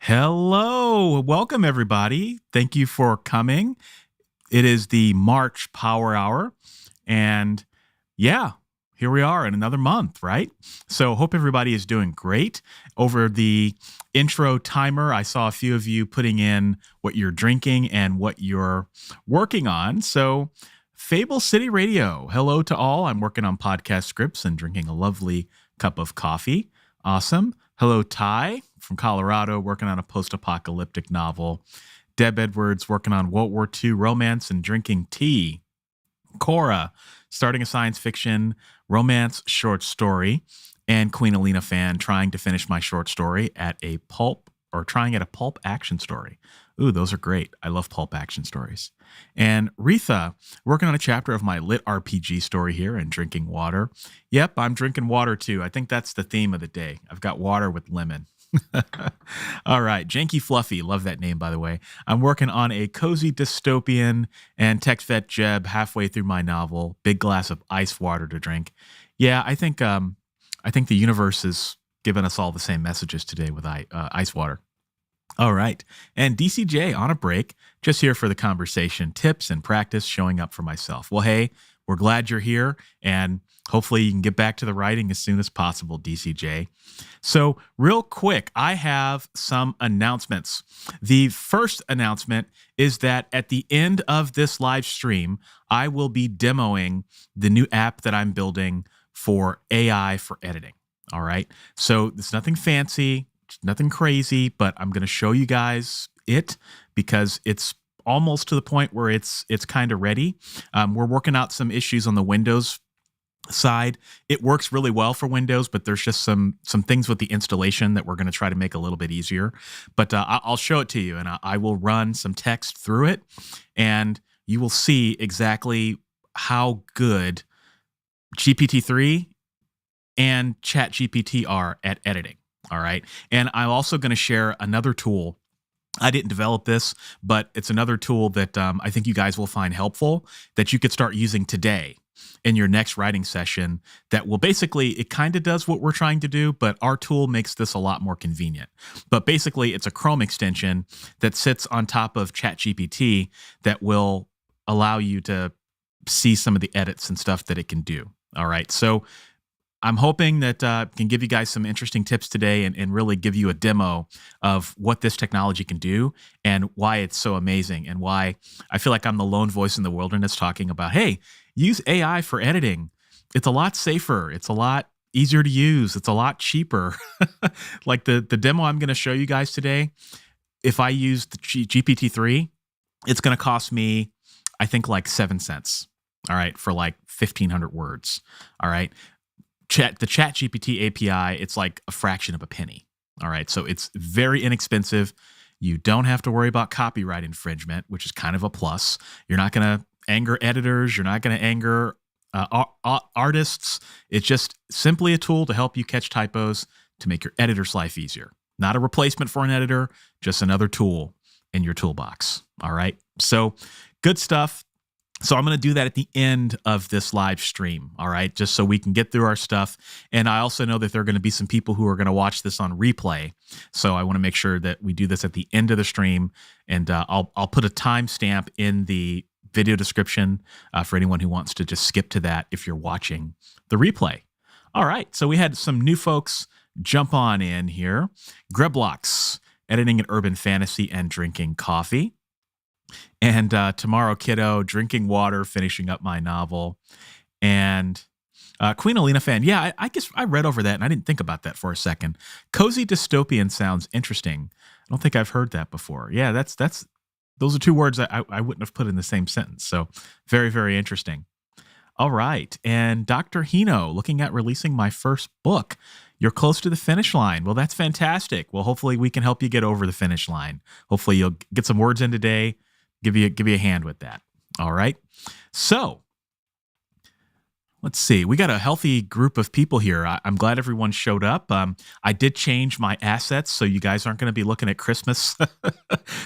Hello. Welcome, everybody. Thank you for coming. It is the March Power Hour. And yeah, here we are in another month, right? So, hope everybody is doing great. Over the intro timer, I saw a few of you putting in what you're drinking and what you're working on. So, Fable City Radio, hello to all. I'm working on podcast scripts and drinking a lovely cup of coffee. Awesome. Hello, Ty from Colorado, working on a post-apocalyptic novel. Deb Edwards working on World War II romance and drinking tea. Cora starting a science fiction romance short story. And Queen Alina fan trying to finish my short story at a pulp action story. Ooh, those are great. I love pulp action stories. And Retha working on a chapter of my lit RPG story here and drinking water. Yep, I'm drinking water too. I think that's the theme of the day. I've got water with lemon. All right. Janky Fluffy. Love that name, by the way. I'm working on a cozy dystopian and text vet Jeb halfway through my novel. Big glass of ice water to drink. Yeah, I think the universe has given us all the same messages today with ice water. All right. And DCJ on a break, just here for the conversation, tips and practice, showing up for myself. Well, hey, we're glad you're here, and hopefully you can get back to the writing as soon as possible, DCJ. So real quick, I have some announcements. The first announcement is that at the end of this live stream, I will be demoing the new app that I'm building for AI for editing. All right. So it's nothing fancy, nothing crazy, but I'm going to show you guys it because it's almost to the point where it's kind of ready. We're working out some issues on the Windows side. It works really well for Windows, but there's just some things with the installation that we're going to try to make a little bit easier. But I'll show it to you, and I will run some text through it, and you will see exactly how good GPT-3 and ChatGPT are at editing. All right. And I'm also going to share another tool. I didn't develop this, but it's another tool that I think you guys will find helpful that you could start using today in your next writing session that will basically, it kind of does what we're trying to do, but our tool makes this a lot more convenient. But basically, it's a Chrome extension that sits on top of ChatGPT that will allow you to see some of the edits and stuff that it can do. All right. So I'm hoping that can give you guys some interesting tips today and really give you a demo of what this technology can do and why it's so amazing and why I feel like I'm the lone voice in the wilderness talking about, hey, use AI for editing. It's a lot safer. It's a lot easier to use. It's a lot cheaper. Like the demo I'm going to show you guys today, if I use the GPT-3, it's going to cost me, I think, like 7 cents. All right, for like 1,500 words. All right. The ChatGPT API, it's like a fraction of a penny. All right. So it's very inexpensive. You don't have to worry about copyright infringement, which is kind of a plus. You're not going to anger editors. You're not going to anger artists. It's just simply a tool to help you catch typos to make your editor's life easier. Not a replacement for an editor, just another tool in your toolbox. All right. So good stuff. So I'm going to do that at the end of this live stream, all right, just so we can get through our stuff. And I also know that there are going to be some people who are going to watch this on replay. So I want to make sure that we do this at the end of the stream. And I'll put a timestamp in the video description for anyone who wants to just skip to that if you're watching the replay. All right, so we had some new folks jump on in here. Greblox, editing an urban fantasy and drinking coffee. And Tomorrow Kiddo, drinking water, finishing up my novel. And Queen Alina fan, yeah, I guess I read over that and I didn't think about that for a second. Cozy dystopian sounds interesting. I don't think I've heard that before. Yeah, those are two words I wouldn't have put in the same sentence. So very, very interesting. All right. And Dr. Hino, looking at releasing my first book. You're close to the finish line. Well, that's fantastic. Well, hopefully we can help you get over the finish line. Hopefully you'll get some words in today. Give you a hand with that. All right. So Let's see. We got a healthy group of people here. I'm glad everyone showed up. I did change my assets, so you guys aren't going to be looking at Christmas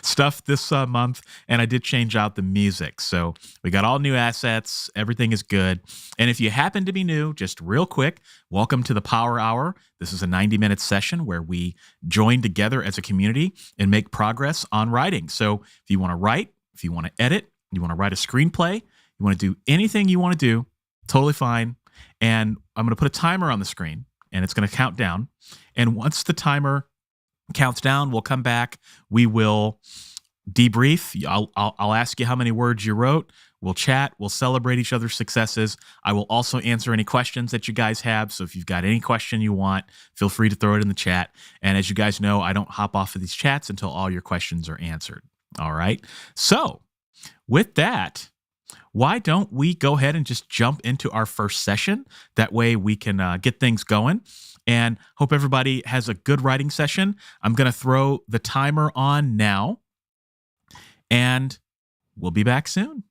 stuff this month. And I did change out the music. So we got all new assets. Everything is good. And if you happen to be new, just real quick, welcome to the Power Hour. This is a 90-minute session where we join together as a community and make progress on writing. So if you want to write, if you want to edit, you want to write a screenplay, you want to do anything you want to do, totally fine. And I'm going to put a timer on the screen and it's going to count down. And once the timer counts down, we'll come back. We will debrief. I'll ask you how many words you wrote. We'll chat. We'll celebrate each other's successes. I will also answer any questions that you guys have. So if you've got any question you want, feel free to throw it in the chat. And as you guys know, I don't hop off of these chats until all your questions are answered. All right. So with that, why don't we go ahead and just jump into our first session? That way we can get things going, and hope everybody has a good writing session. I'm going to throw the timer on now, and we'll be back soon.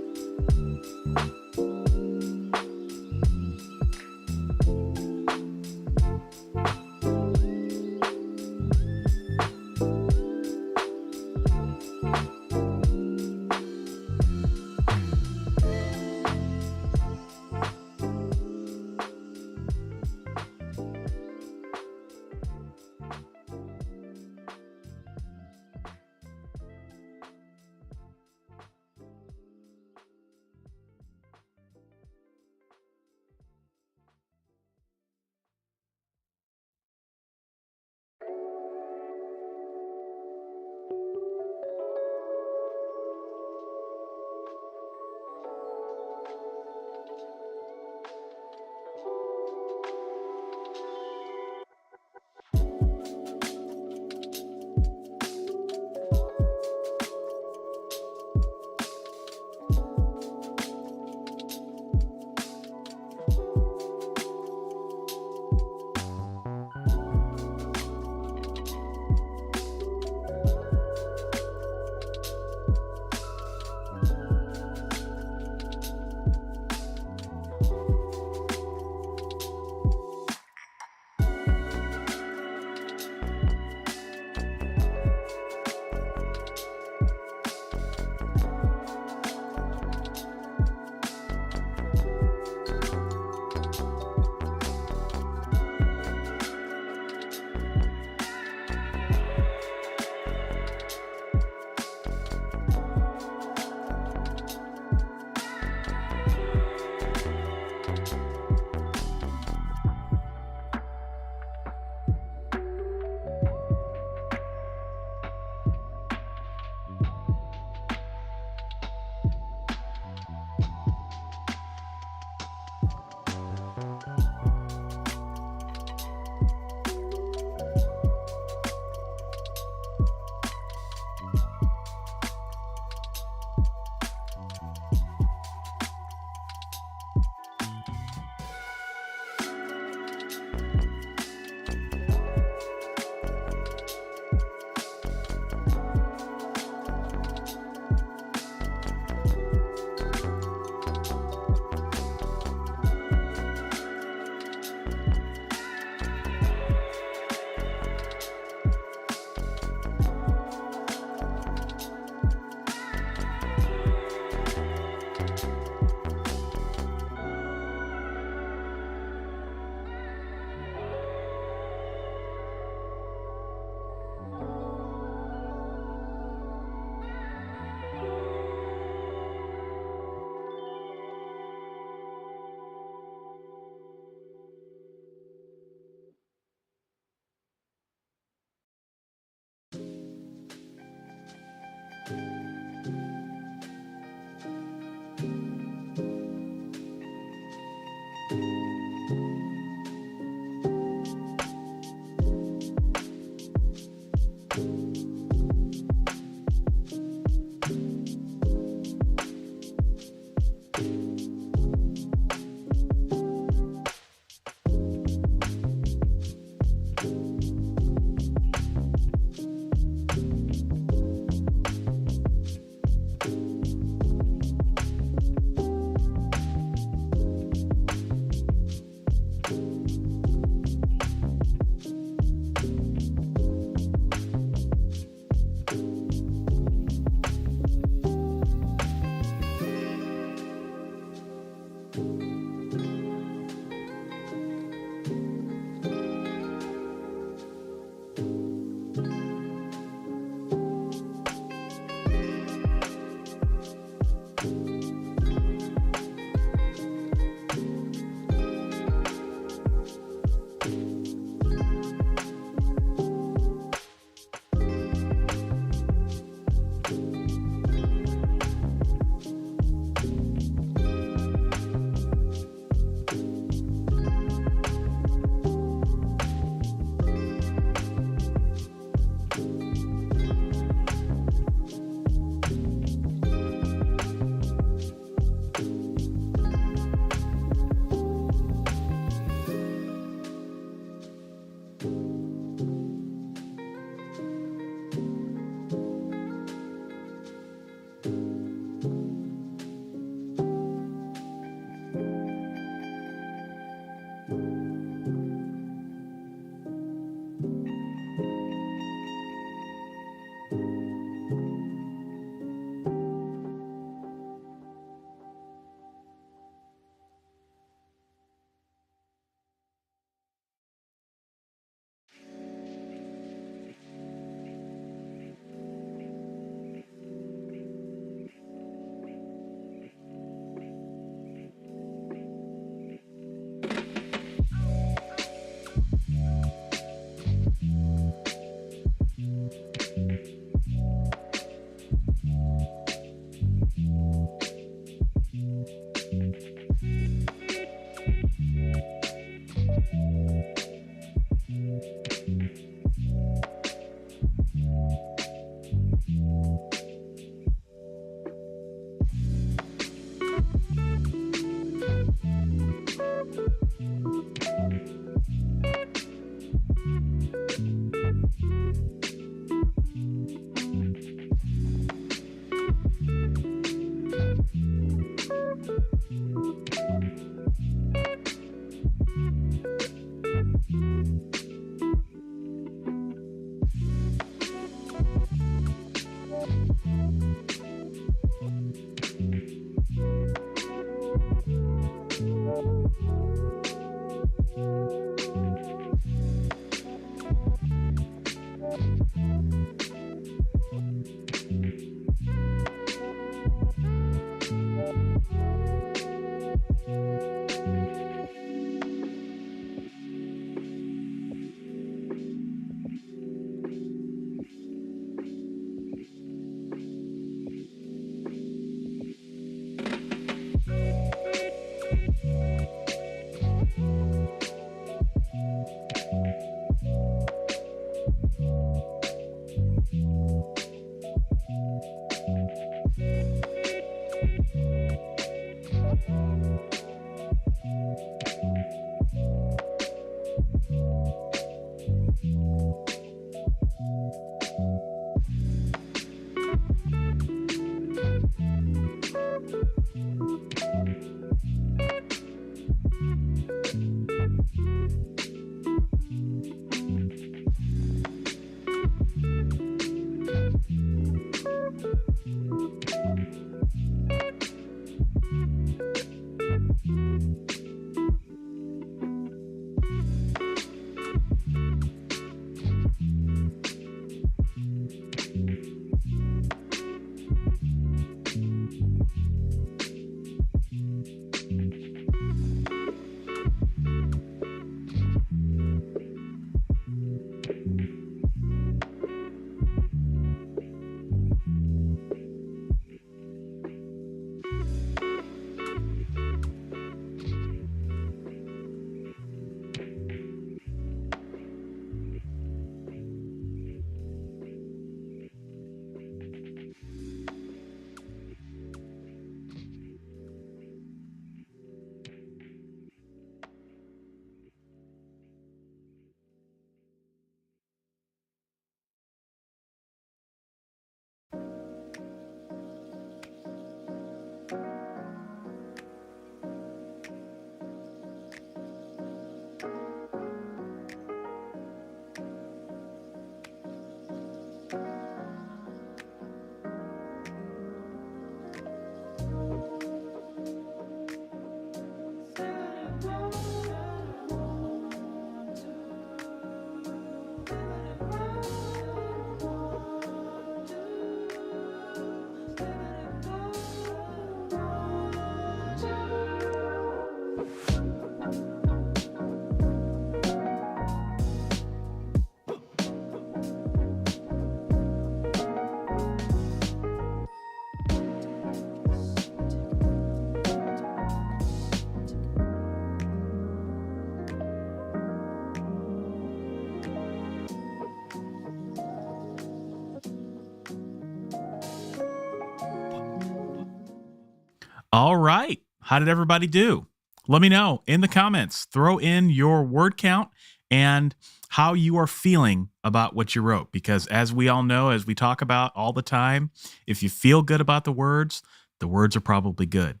All right. How did everybody do? Let me know in the comments. Throw in your word count and how you are feeling about what you wrote. Because as we all know, as we talk about all the time, if you feel good about the words are probably good.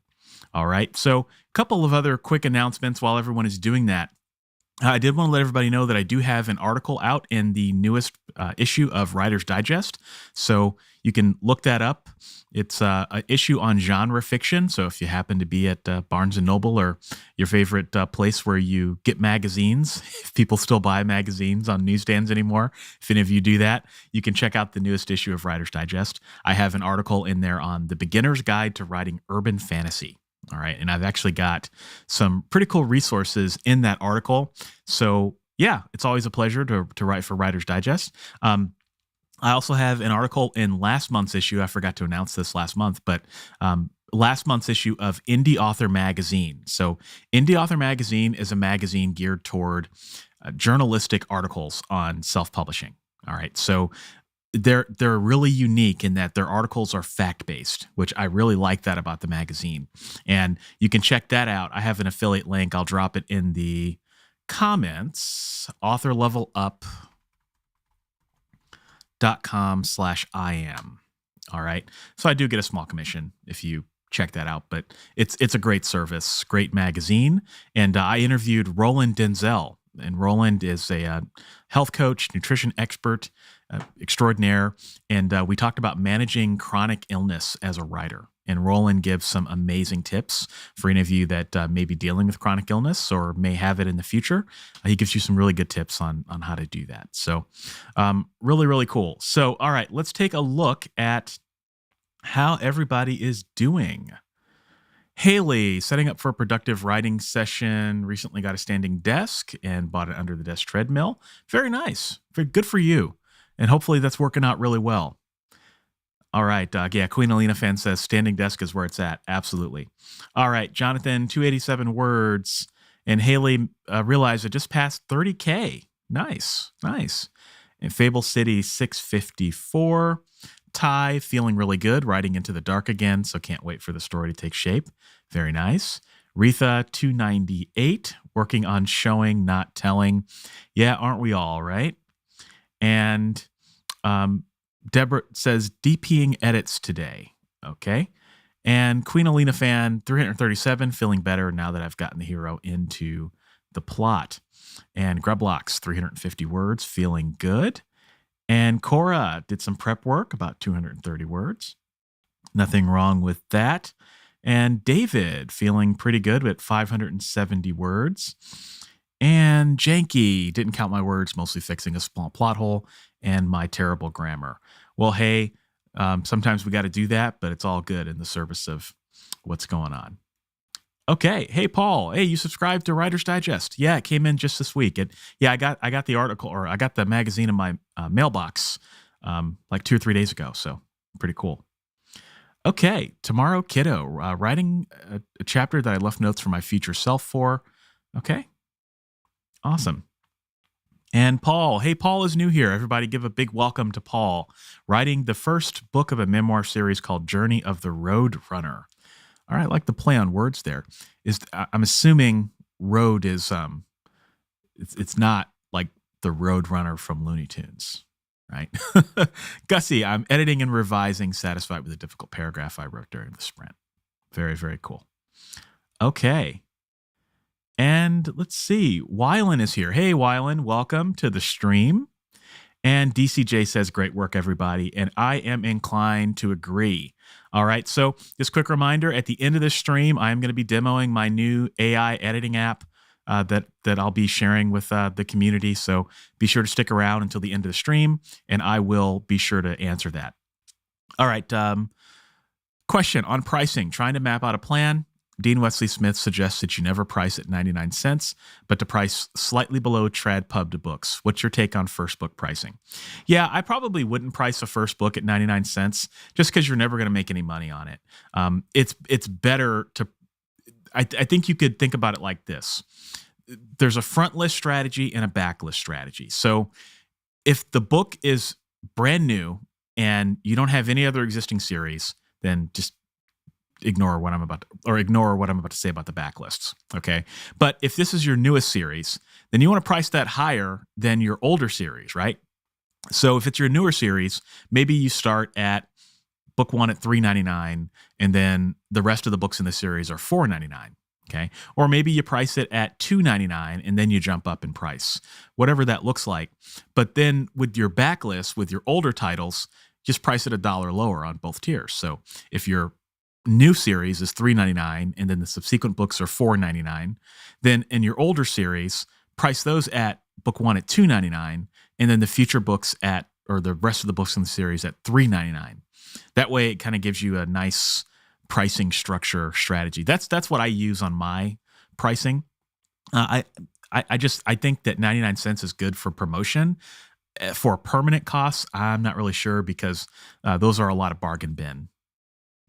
All right. So a couple of other quick announcements while everyone is doing that. I did want to let everybody know that I do have an article out in the newest issue of Writer's Digest. So you can look that up. It's an issue on genre fiction. So if you happen to be at Barnes & Noble or your favorite place where you get magazines, if people still buy magazines on newsstands anymore, if any of you do that, you can check out the newest issue of Writer's Digest. I have an article in there on the beginner's guide to writing urban fantasy. All right. And I've actually got some pretty cool resources in that article. So yeah, it's always a pleasure to write for Writer's Digest. I also have an article in last month's issue. I forgot to announce this last month, but last month's issue of Indie Author Magazine. So Indie Author Magazine is a magazine geared toward journalistic articles on self-publishing. All right. So they're really unique in that their articles are fact-based, which I really like that about the magazine. And you can check that out. I have an affiliate link. I'll drop it in the comments. authorlevelup.com/IM. All right. So I do get a small commission if you check that out, but it's a great service, great magazine. And I interviewed Roland Denzel. And Roland is a health coach, nutrition expert extraordinaire. And we talked about managing chronic illness as a writer. And Roland gives some amazing tips for any of you that may be dealing with chronic illness or may have it in the future. He gives you some really good tips on how to do that. So really, really cool. So, all right, let's take a look at how everybody is doing. Haley, setting up for a productive writing session, recently got a standing desk and bought an under the desk treadmill. Very nice. Very good for you. And hopefully that's working out really well. All right. Yeah, Queen Alina fan says standing desk is where it's at. Absolutely. All right. Jonathan, 287 words. And Haley realized it just passed 30K. Nice. Nice. And Fable City, 654. Ty, feeling really good, riding into the dark again, so can't wait for the story to take shape. Very nice. Retha, 298, working on showing, not telling. Yeah, aren't we all, right? And Deborah says, DPing edits today. Okay. And Queen Alina fan, 337, feeling better now that I've gotten the hero into the plot. And Grublocks, 350 words, feeling good. And Cora did some prep work, about 230 words. Nothing wrong with that. And David, feeling pretty good at 570 words. And Janky, didn't count my words, mostly fixing a small plot hole and my terrible grammar. Well, hey, sometimes we got to do that, but it's all good in the service of what's going on. Okay. Hey, Paul. Hey, you subscribed to Writer's Digest. Yeah, it came in just this week. I got the article, or I got the magazine in my mailbox like 2 or 3 days ago. So pretty cool. Okay. Tomorrow, Kiddo, writing a chapter that I left notes for my future self for. Okay. Awesome. And Paul. Hey, Paul is new here. Everybody give a big welcome to Paul. Writing the first book of a memoir series called Journey of the Road Runner. All right, I like the play on words there. I'm assuming road is it's not like the Road Runner from Looney Tunes, right? Gussie, I'm editing and revising, satisfied with the difficult paragraph I wrote during the sprint. Very, very cool. Okay. And let's see. Wylan is here. Hey, Wylan, welcome to the stream. And DCJ says, great work, everybody. And I am inclined to agree. All right. So just quick reminder, at the end of this stream, I'm going to be demoing my new AI editing app that I'll be sharing with the community. So be sure to stick around until the end of the stream, and I will be sure to answer that. All right. Question on pricing, trying to map out a plan. Dean Wesley Smith suggests that you never price at 99 cents, but to price slightly below trad pub to books. What's your take on first book pricing? Yeah, I probably wouldn't price a first book at 99 cents just because you're never going to make any money on it. It's better to, I think you could think about it like this. There's a front list strategy and a back list strategy. So if the book is brand new and you don't have any other existing series, then just ignore what I'm about to say about the backlists. Okay. But if this is your newest series, then you want to price that higher than your older series, right? So if it's your newer series, maybe you start at book one at $3.99, and then the rest of the books in the series are $4.99. Okay. Or maybe you price it at $2.99 and then you jump up in price, whatever that looks like. But then with your backlist, with your older titles, just price it $1 lower on both tiers. So if your new series is $3.99 and then the subsequent books are $4.99, then in your older series, price those at book one at $2.99 and then the future books or the rest of the books in the series at $3.99. That way it kind of gives you a nice pricing structure strategy. That's what I use on my pricing. I think that 99 cents is good for promotion. For permanent costs, I'm not really sure because those are a lot of bargain bin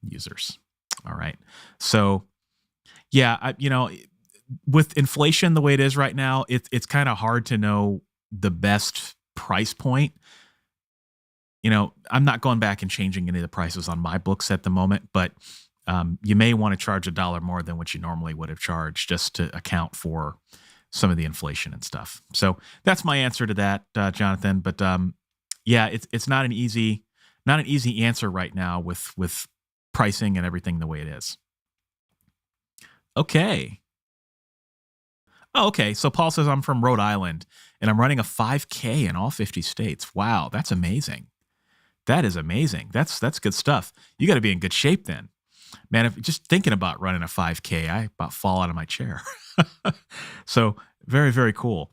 users. All right. So yeah, with inflation the way it is right now, it's kind of hard to know the best price point. I'm not going back and changing any of the prices on my books at the moment, but you may want to charge $1 more than what you normally would have charged just to account for some of the inflation and stuff. So that's my answer to that, Jonathan. But yeah, it's not an easy answer right now with pricing and everything the way it is. Okay. Oh, okay. So Paul says, I'm from Rhode Island and I'm running a 5K in all 50 states. Wow, that's amazing. That is amazing. That's good stuff. You got to be in good shape then. Man, if just thinking about running a 5K, I about fall out of my chair. So very, very cool.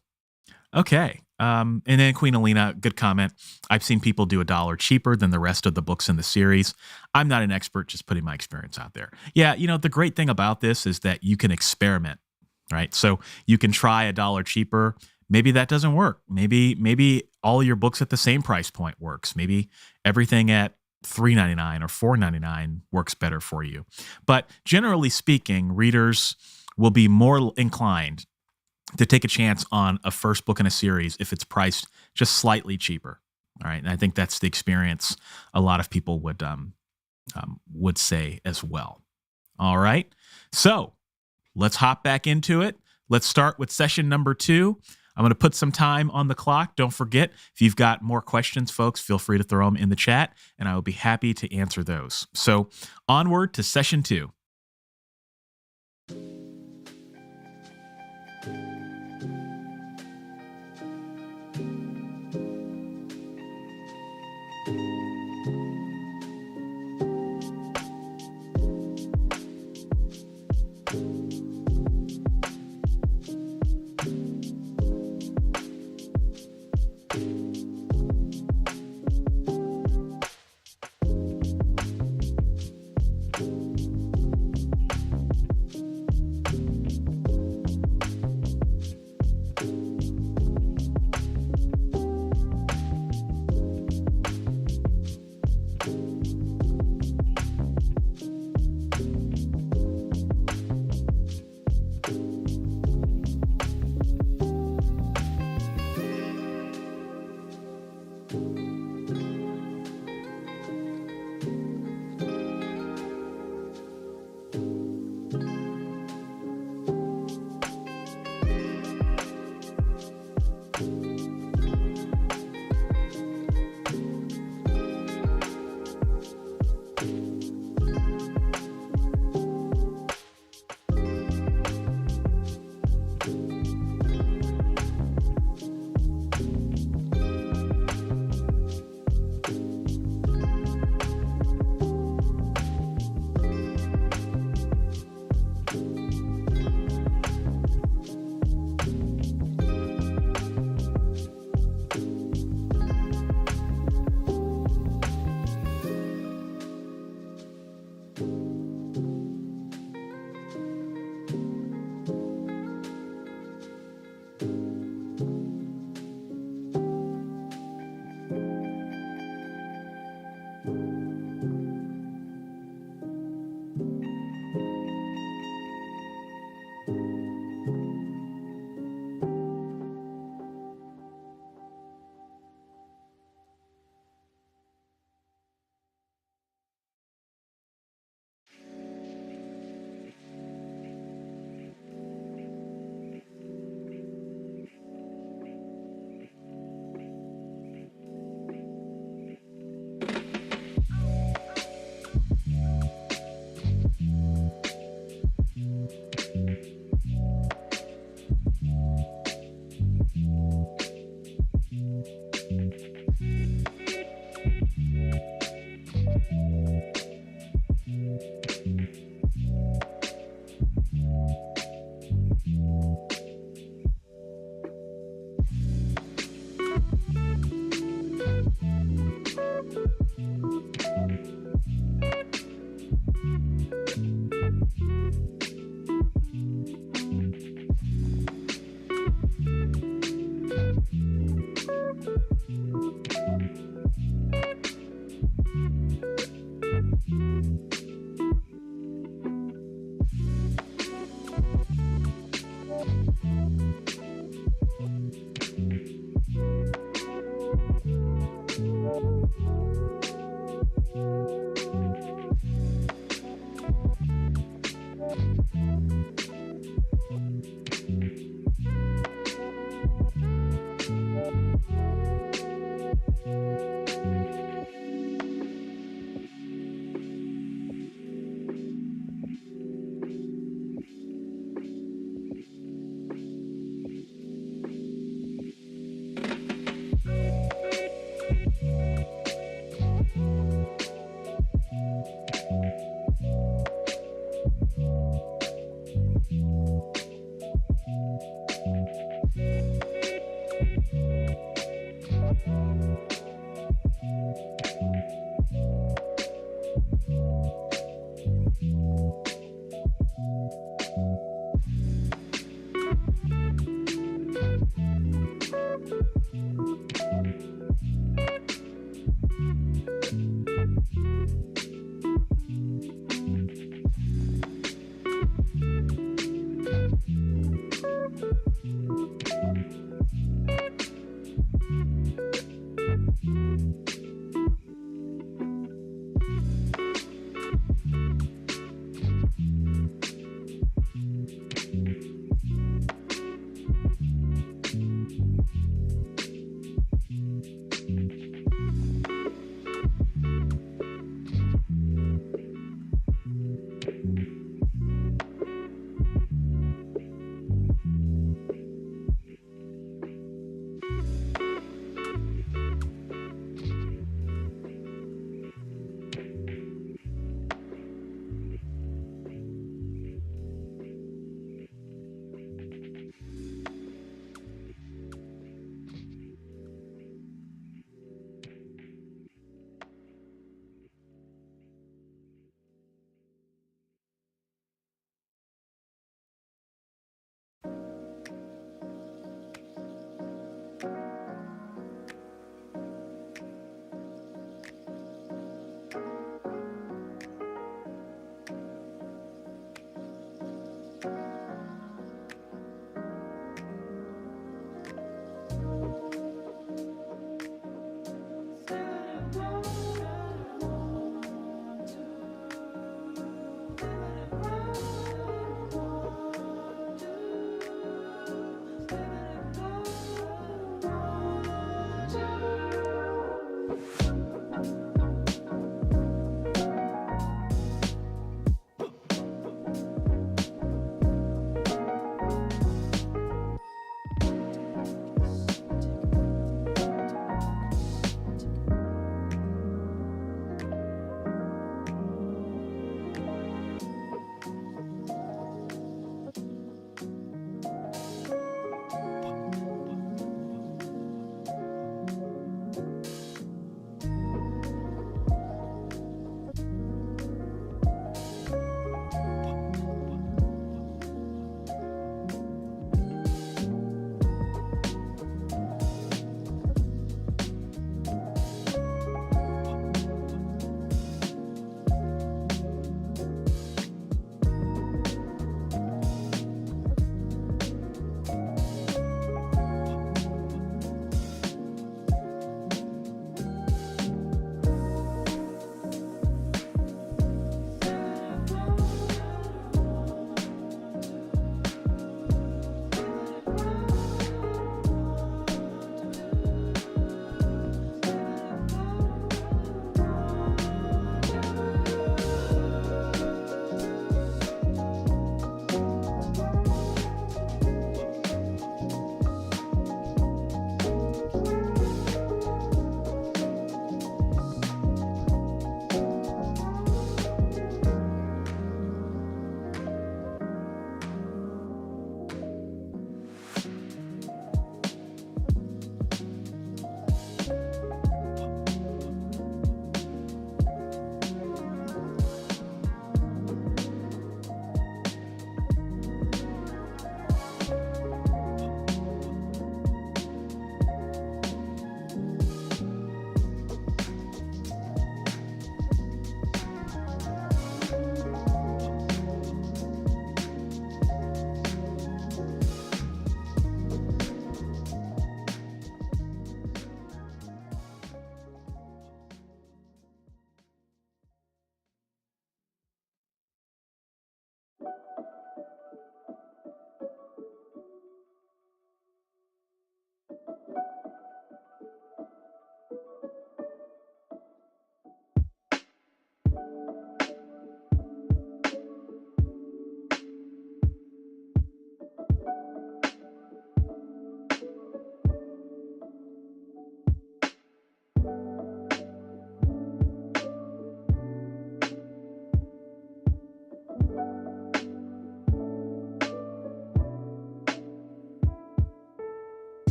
Okay. And then Queen Alina, good comment. I've seen people do $1 cheaper than the rest of the books in the series. I'm not an expert, just putting my experience out there. Yeah, the great thing about this is that you can experiment, right? So you can try $1 cheaper. Maybe that doesn't work. Maybe all your books at the same price point works. Maybe everything at $3.99 or $4.99 works better for you. But generally speaking, readers will be more inclined to take a chance on a first book in a series if it's priced just slightly cheaper. All right. And I think that's the experience a lot of people would say as well. All right. So let's hop back into it. Let's start with session number 2. I'm going to put some time on the clock. Don't forget, if you've got more questions, folks, feel free to throw them in the chat, and I will be happy to answer those. So onward to session 2.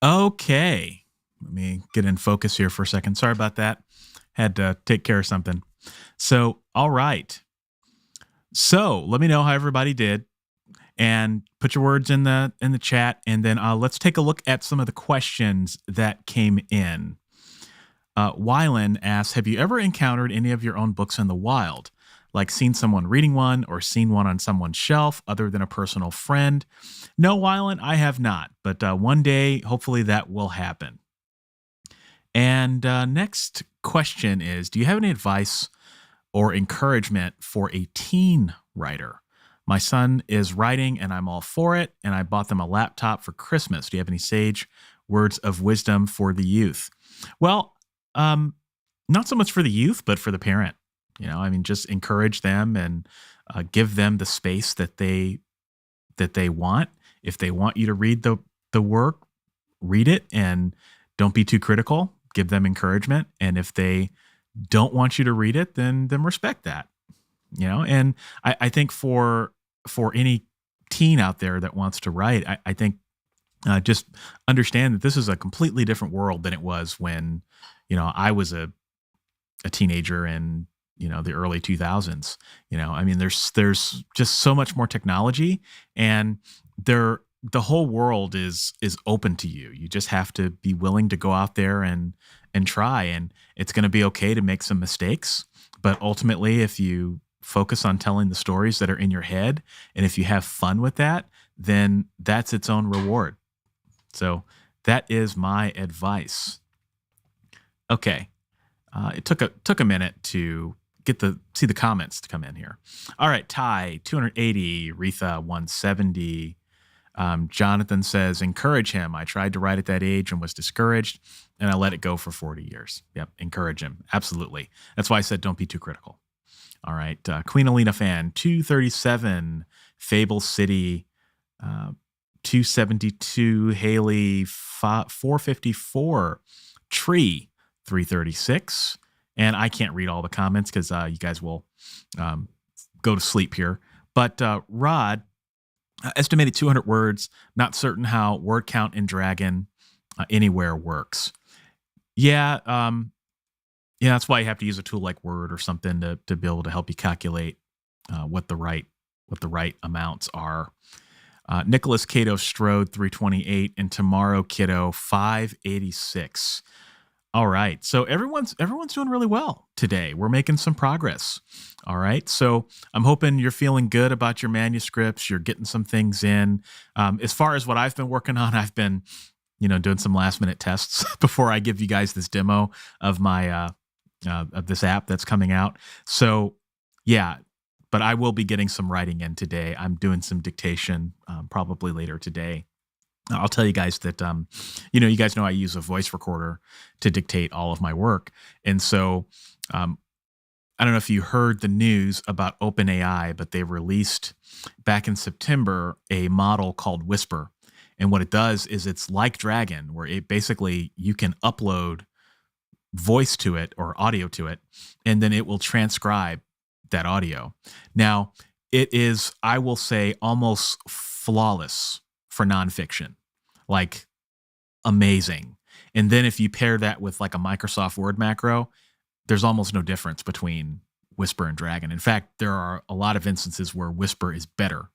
Okay. Let me get in focus here for a second. Sorry about that. Had to take care of something. So, all right. So, let me know how everybody did and put your words in the chat, and then let's take a look at some of the questions that came in. Wylan asks, have you ever encountered any of your own books in the wild? Like seen someone reading one or seen one on someone's shelf other than a personal friend? No, Wylan, I have not. But one day, hopefully that will happen. And next question is, do you have any advice or encouragement for a teen writer? My son is writing and I'm all for it, and I bought them a laptop for Christmas. Do you have any sage words of wisdom for the youth? Well, not so much for the youth, but for the parent. I mean, just encourage them and give them the space that they want. If they want you to read the work, read it, and don't be too critical. Give them encouragement, and if they don't want you to read it, then respect that. And I think for any teen out there that wants to write, I think just understand that this is a completely different world than it was when I was a teenager in the early 2000s. I mean, there's just so much more technology, and the whole world is open to you. You just have to be willing to go out there and try, and it's going to be okay to make some mistakes. But ultimately, if you focus on telling the stories that are in your head, and if you have fun with that, then that's its own reward. So that is my advice. Okay. It took a minute to see the comments to come in here. All right, Ty 280, Retha 170. Jonathan says, encourage him. I tried to write at that age and was discouraged, and I let it go for 40 years. Yep, encourage him. Absolutely. That's why I said don't be too critical. All right, Queen Alina fan 237, Fable City 272, Haley 454, Tree 336. And I can't read all the comments because you guys will go to sleep here. But Rod, estimated 200 words, not certain how word count in Dragon Anywhere works. Yeah, that's why you have to use a tool like Word or something to be able to help you calculate what the right amounts are. Nicholas Cato Strode 328 and Tomorrow Kiddo 586. All right. So everyone's doing really well today. We're making some progress. All right. So I'm hoping you're feeling good about your manuscripts. You're getting some things in. As far as what I've been working on, I've been, doing some last minute tests before I give you guys this demo of my of this app that's coming out. So yeah, but I will be getting some writing in today. I'm doing some dictation probably later today. I'll tell you guys that, you guys know I use a voice recorder to dictate all of my work. And so I don't know if you heard the news about OpenAI, but they released back in September a model called Whisper. And what it does is it's like Dragon, where it basically you can upload voice to it or audio to it, and then it will transcribe that audio. Now, it is, I will say, almost flawless for nonfiction, like amazing. And then if you pair that with like a Microsoft Word macro, there's almost no difference between Whisper and Dragon. In fact, there are a lot of instances where Whisper is better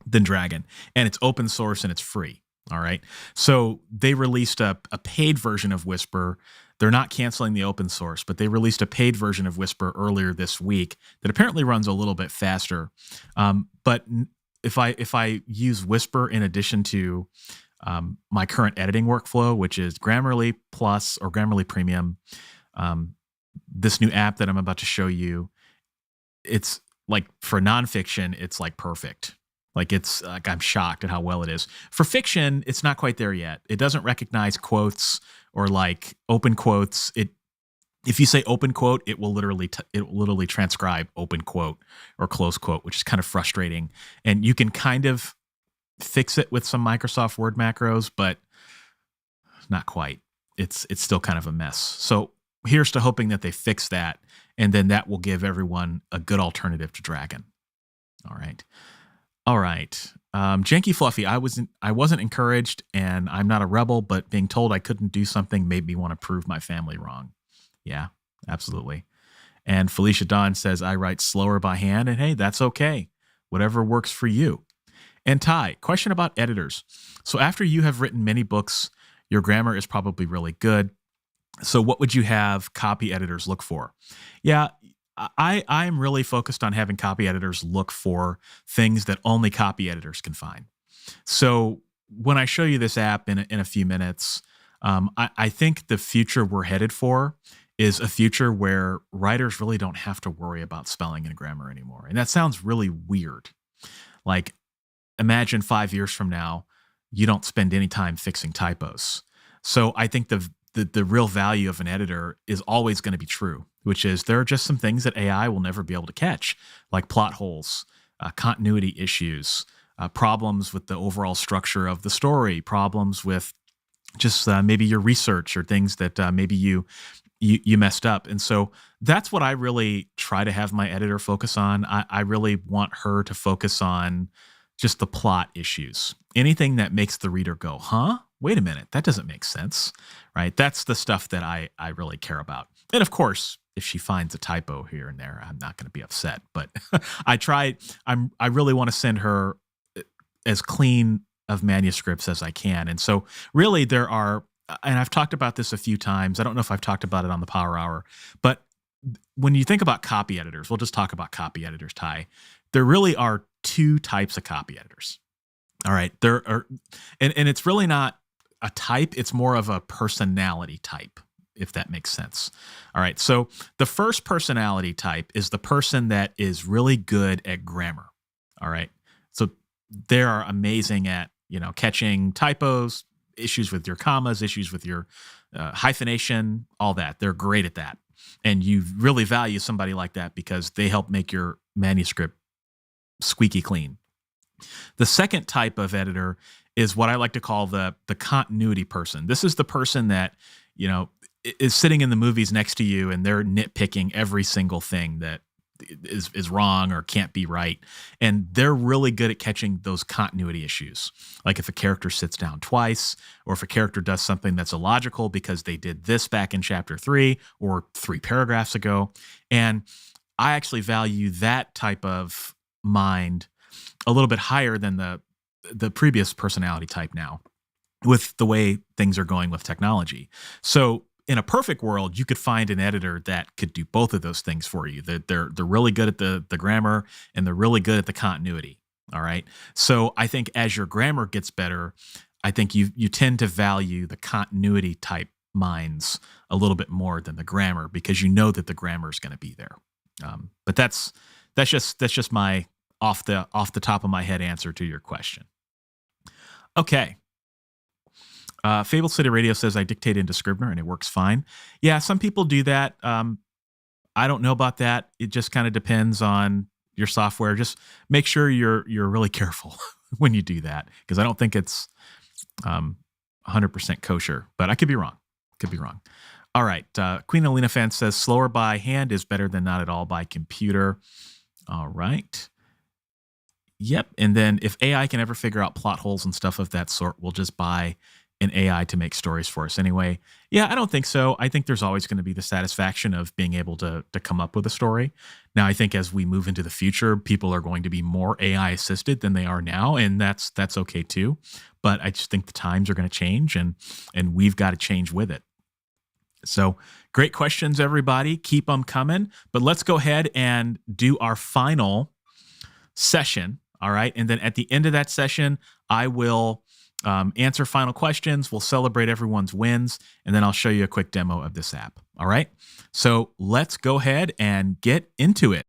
than Dragon, and it's open source and it's free. All right. So they released a paid version of Whisper. They're not canceling the open source, but they released a paid version of Whisper earlier this week that apparently runs a little bit faster. But if I use Whisper in addition to my current editing workflow, which is Grammarly Plus or Grammarly Premium, this new app that I'm about to show you, it's like for nonfiction, it's like perfect. Like it's like I'm shocked at how well it is. For fiction, it's not quite there yet. It doesn't recognize quotes or like open quotes. If you say open quote, it will literally transcribe open quote or close quote, which is kind of frustrating. And you can kind of fix it with some Microsoft Word macros, but not quite. It's still kind of a mess. So here's to hoping that they fix that, and then that will give everyone a good alternative to Dragon. All right. Janky Fluffy, I wasn't encouraged, and I'm not a rebel, but being told I couldn't do something made me want to prove my family wrong. Yeah, absolutely. And Felicia Dawn says, I write slower by hand, and hey, that's okay. Whatever works for you. And Ty, question about editors. So after you have written many books, your grammar is probably really good. So what would you have copy editors look for? Yeah, I'm really focused on having copy editors look for things that only copy editors can find. So when I show you this app in a few minutes, I think the future we're headed for is a future where writers really don't have to worry about spelling and grammar anymore. And that sounds really weird. Like, imagine 5 years from now, you don't spend any time fixing typos. So I think the real value of an editor is always going to be true, which is there are just some things that AI will never be able to catch, like plot holes, continuity issues, problems with the overall structure of the story, problems with just maybe your research or things that maybe you messed up. And so that's what I really try to have my editor focus on. I really want her to focus on just the plot issues. Anything that makes the reader go, huh? Wait a minute, that doesn't make sense, right? That's the stuff that I really care about. And of course, if she finds a typo here and there, I'm not going to be upset. But I really want to send her as clean of manuscripts as I can. And so really there are, and I've talked about this a few times. I don't know if I've talked about it on the Power Hour, but when you think about copy editors, we'll just talk about copy editors, Ty. There really are two types of copy editors. All right. There are, and it's really not a type, it's more of a personality type, if that makes sense. All right. So the first personality type is the person that is really good at grammar. All right. So they are amazing at, catching typos, issues with your commas, issues with your hyphenation, all that. They're great at that. And you really value somebody like that because they help make your manuscript squeaky clean. The second type of editor is what I like to call the continuity person. This is the person that, is sitting in the movies next to you and they're nitpicking every single thing that is wrong or can't be right. And they're really good at catching those continuity issues. Like if a character sits down twice, or if a character does something that's illogical because they did this back in chapter 3 or 3 paragraphs ago. And I actually value that type of mind a little bit higher than the previous personality type now, with the way things are going with technology. So in a perfect world, you could find an editor that could do both of those things for you. They're really good at the grammar and they're really good at the continuity. All right. So I think as your grammar gets better, I think you tend to value the continuity type minds a little bit more than the grammar, because you know that the grammar is going to be there. But that's just my off the top of my head answer to your question. Okay. Fable City Radio says I dictate into Scrivener and it works fine. Yeah, some people do that. I don't know about that. It just kind of depends on your software. Just make sure you're really careful when you do that, because I don't think it's 100% kosher. But I could be wrong. All right. Queen Alina fan says slower by hand is better than not at all by computer. All right. Yep. And then if AI can ever figure out plot holes and stuff of that sort, we'll just buy an AI to make stories for us anyway. Yeah, I don't think so. I think there's always going to be the satisfaction of being able to come up with a story. Now, I think as we move into the future, people are going to be more AI assisted than they are now, and that's okay too. But I just think the times are going to change, and we've got to change with it. So great questions, everybody. Keep them coming. But let's go ahead and do our final session. All right. And then at the end of that session, I will answer final questions. We'll celebrate everyone's wins, and then I'll show you a quick demo of this app. All right. So let's go ahead and get into it.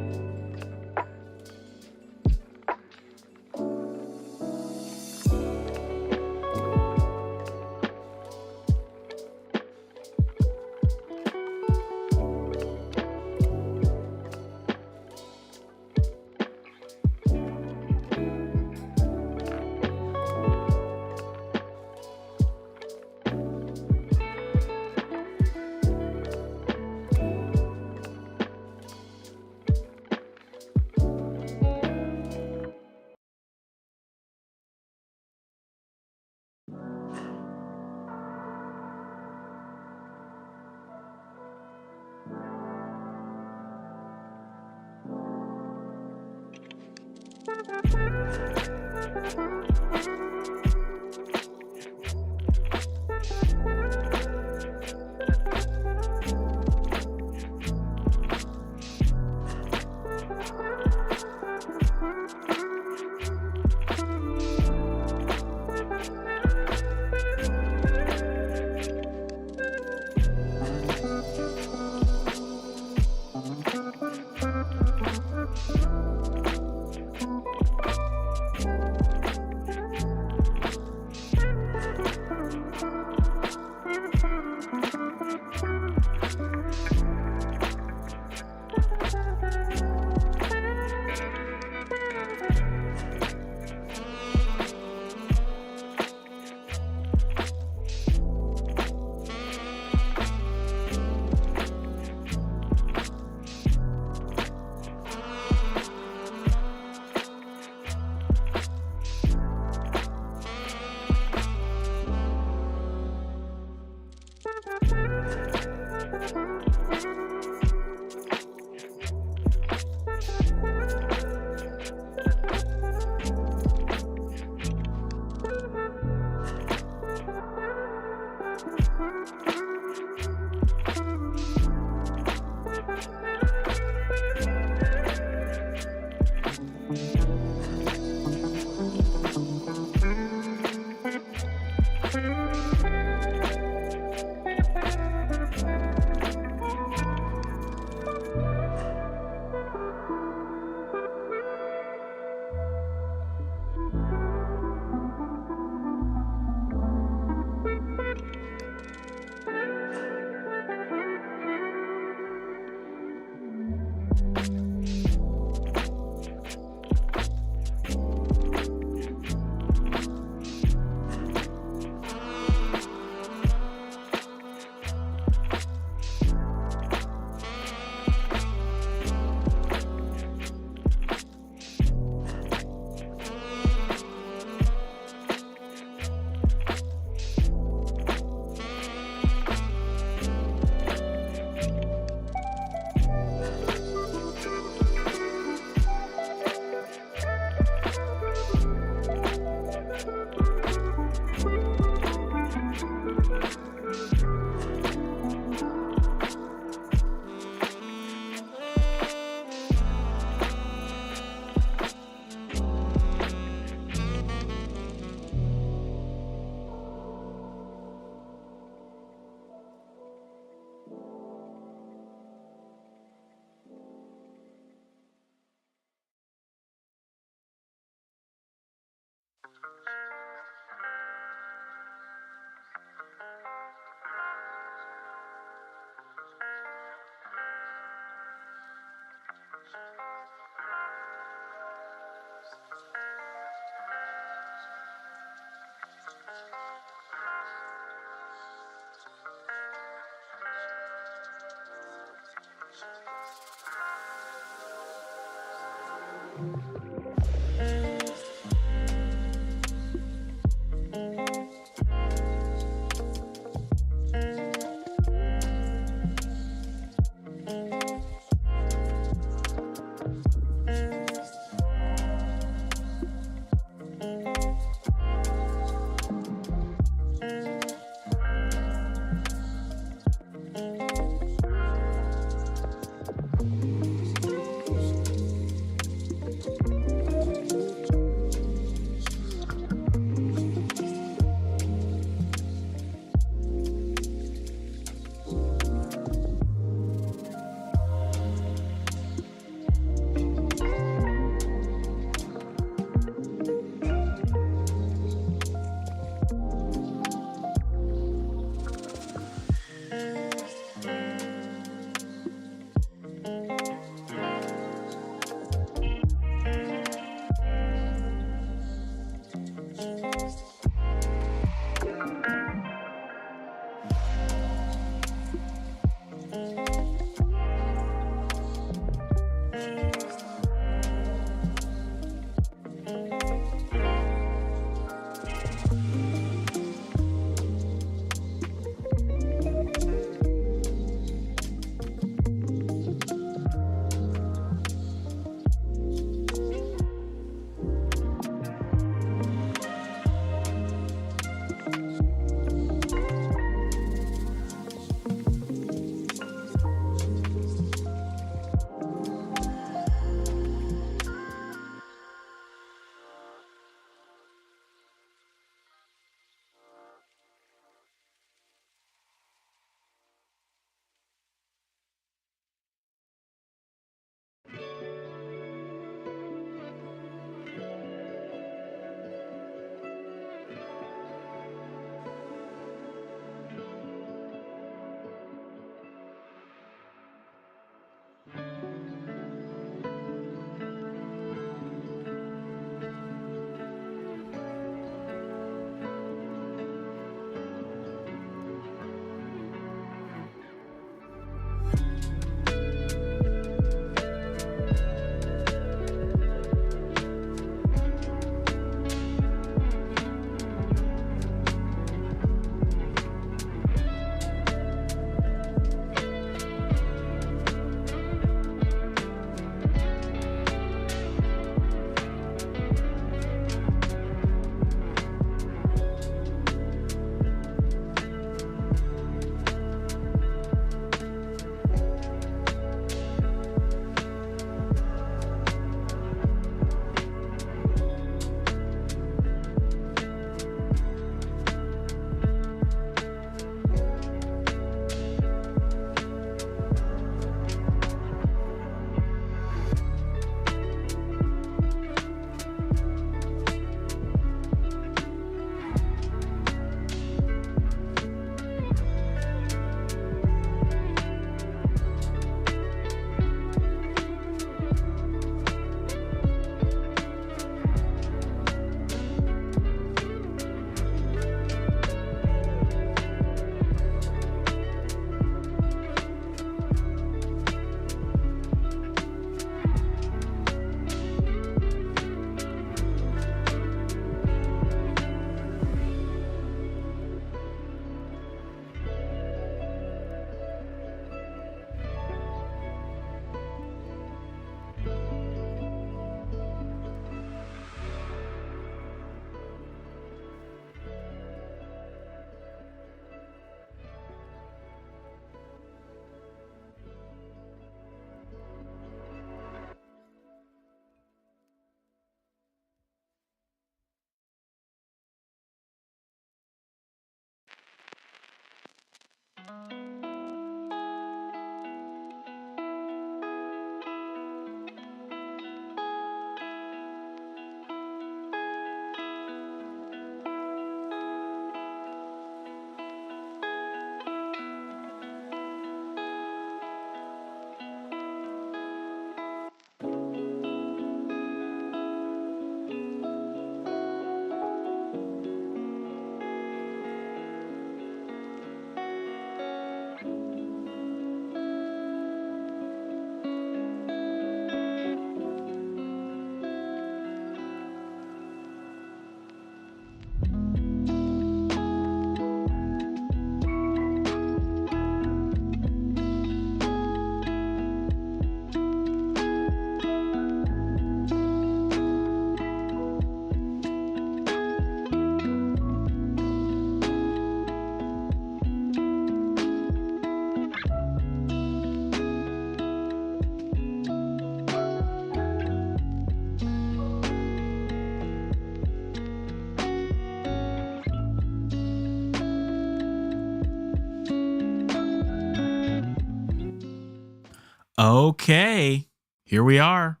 Okay, here we are.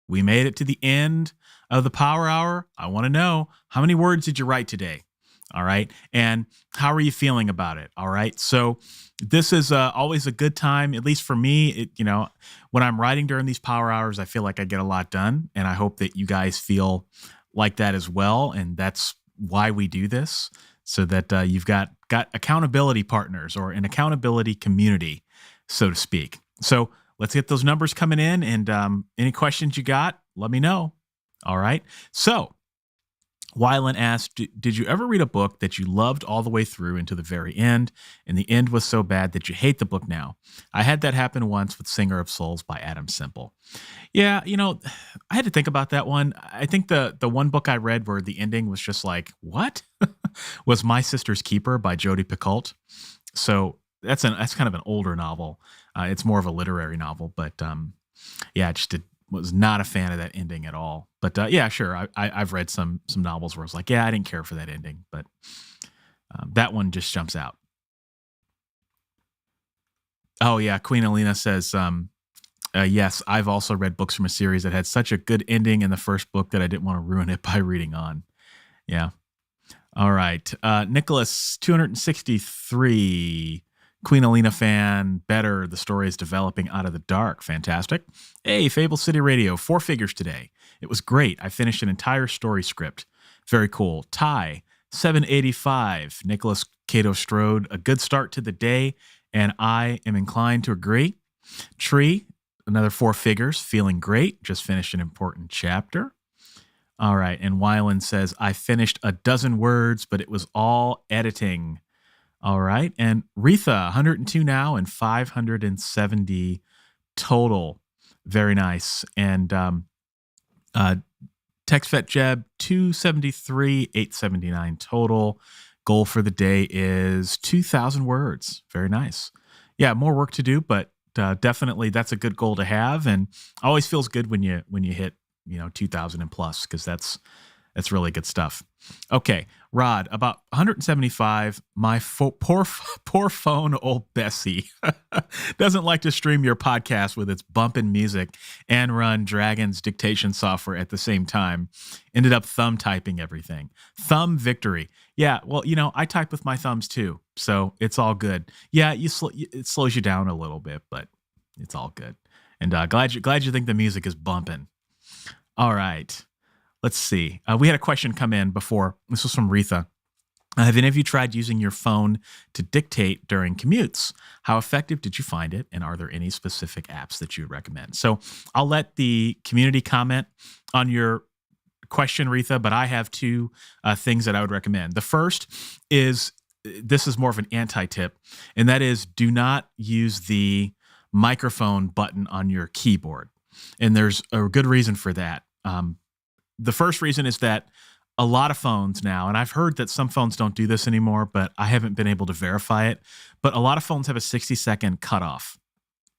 We made it to the end of the Power Hour. I want to know, how many words did you write today? All right. And how are you feeling about it? All right. So this is always a good time, at least for me. When I'm writing during these Power Hours, I feel like I get a lot done. And I hope that you guys feel like that as well. And that's why we do this, so that you've got accountability partners, or an accountability community, so to speak. So let's get those numbers coming in, and any questions you got, let me know. All right. So Wylan asked, did you ever read a book that you loved all the way through into the very end, and the end was so bad that you hate the book now? I had that happen once with Singer of Souls by Adam Simple. Yeah, I had to think about that one. I think the one book I read where the ending was just like, what? was My Sister's Keeper by Jodi Picoult. So that's kind of an older novel. It's more of a literary novel, but yeah, was not a fan of that ending at all. But yeah, sure, I've read some novels where I was like, yeah, I didn't care for that ending, but that one just jumps out. Oh yeah, Queen Alina says, yes, I've also read books from a series that had such a good ending in the first book that I didn't want to ruin it by reading on. Yeah. All right. Nicholas 263. Queen Alina fan, better. The story is developing out of the dark. Fantastic. Hey, Fable City Radio, 4 figures today. It was great. I finished an entire story script. Very cool. Ty, 785. Nicholas Cato Strode, a good start to the day, and I am inclined to agree. Tree, another 4 figures, feeling great. Just finished an important chapter. All right. And Wyland says, I finished a dozen words, but it was all editing. All right. And Retha, 102 now and 570 total. Very nice. And TextVet Jeb, 273, 879 total. Goal for the day is 2,000 words. Very nice. Yeah, more work to do, but definitely that's a good goal to have. And always feels good when you hit 2,000 and plus, because that's really good stuff. Okay, Rod, about 175. My poor phone, old Bessie, doesn't like to stream your podcast with its bumping music and run Dragon's dictation software at the same time. Ended up thumb typing everything. Thumb victory. Yeah, well, I type with my thumbs too, so it's all good. Yeah, it slows you down a little bit, but it's all good. And glad you think the music is bumping. All right. Let's see. We had a question come in before. This was from Retha. Have any of you tried using your phone to dictate during commutes? How effective did you find it? And are there any specific apps that you would recommend? So I'll let the community comment on your question, Retha, but I have 2 things that I would recommend. The first is, this is more of an anti-tip, and that is, do not use the microphone button on your keyboard. And there's a good reason for that. The first reason is that a lot of phones now, and I've heard that some phones don't do this anymore, but I haven't been able to verify it, but a lot of phones have a 60-second cutoff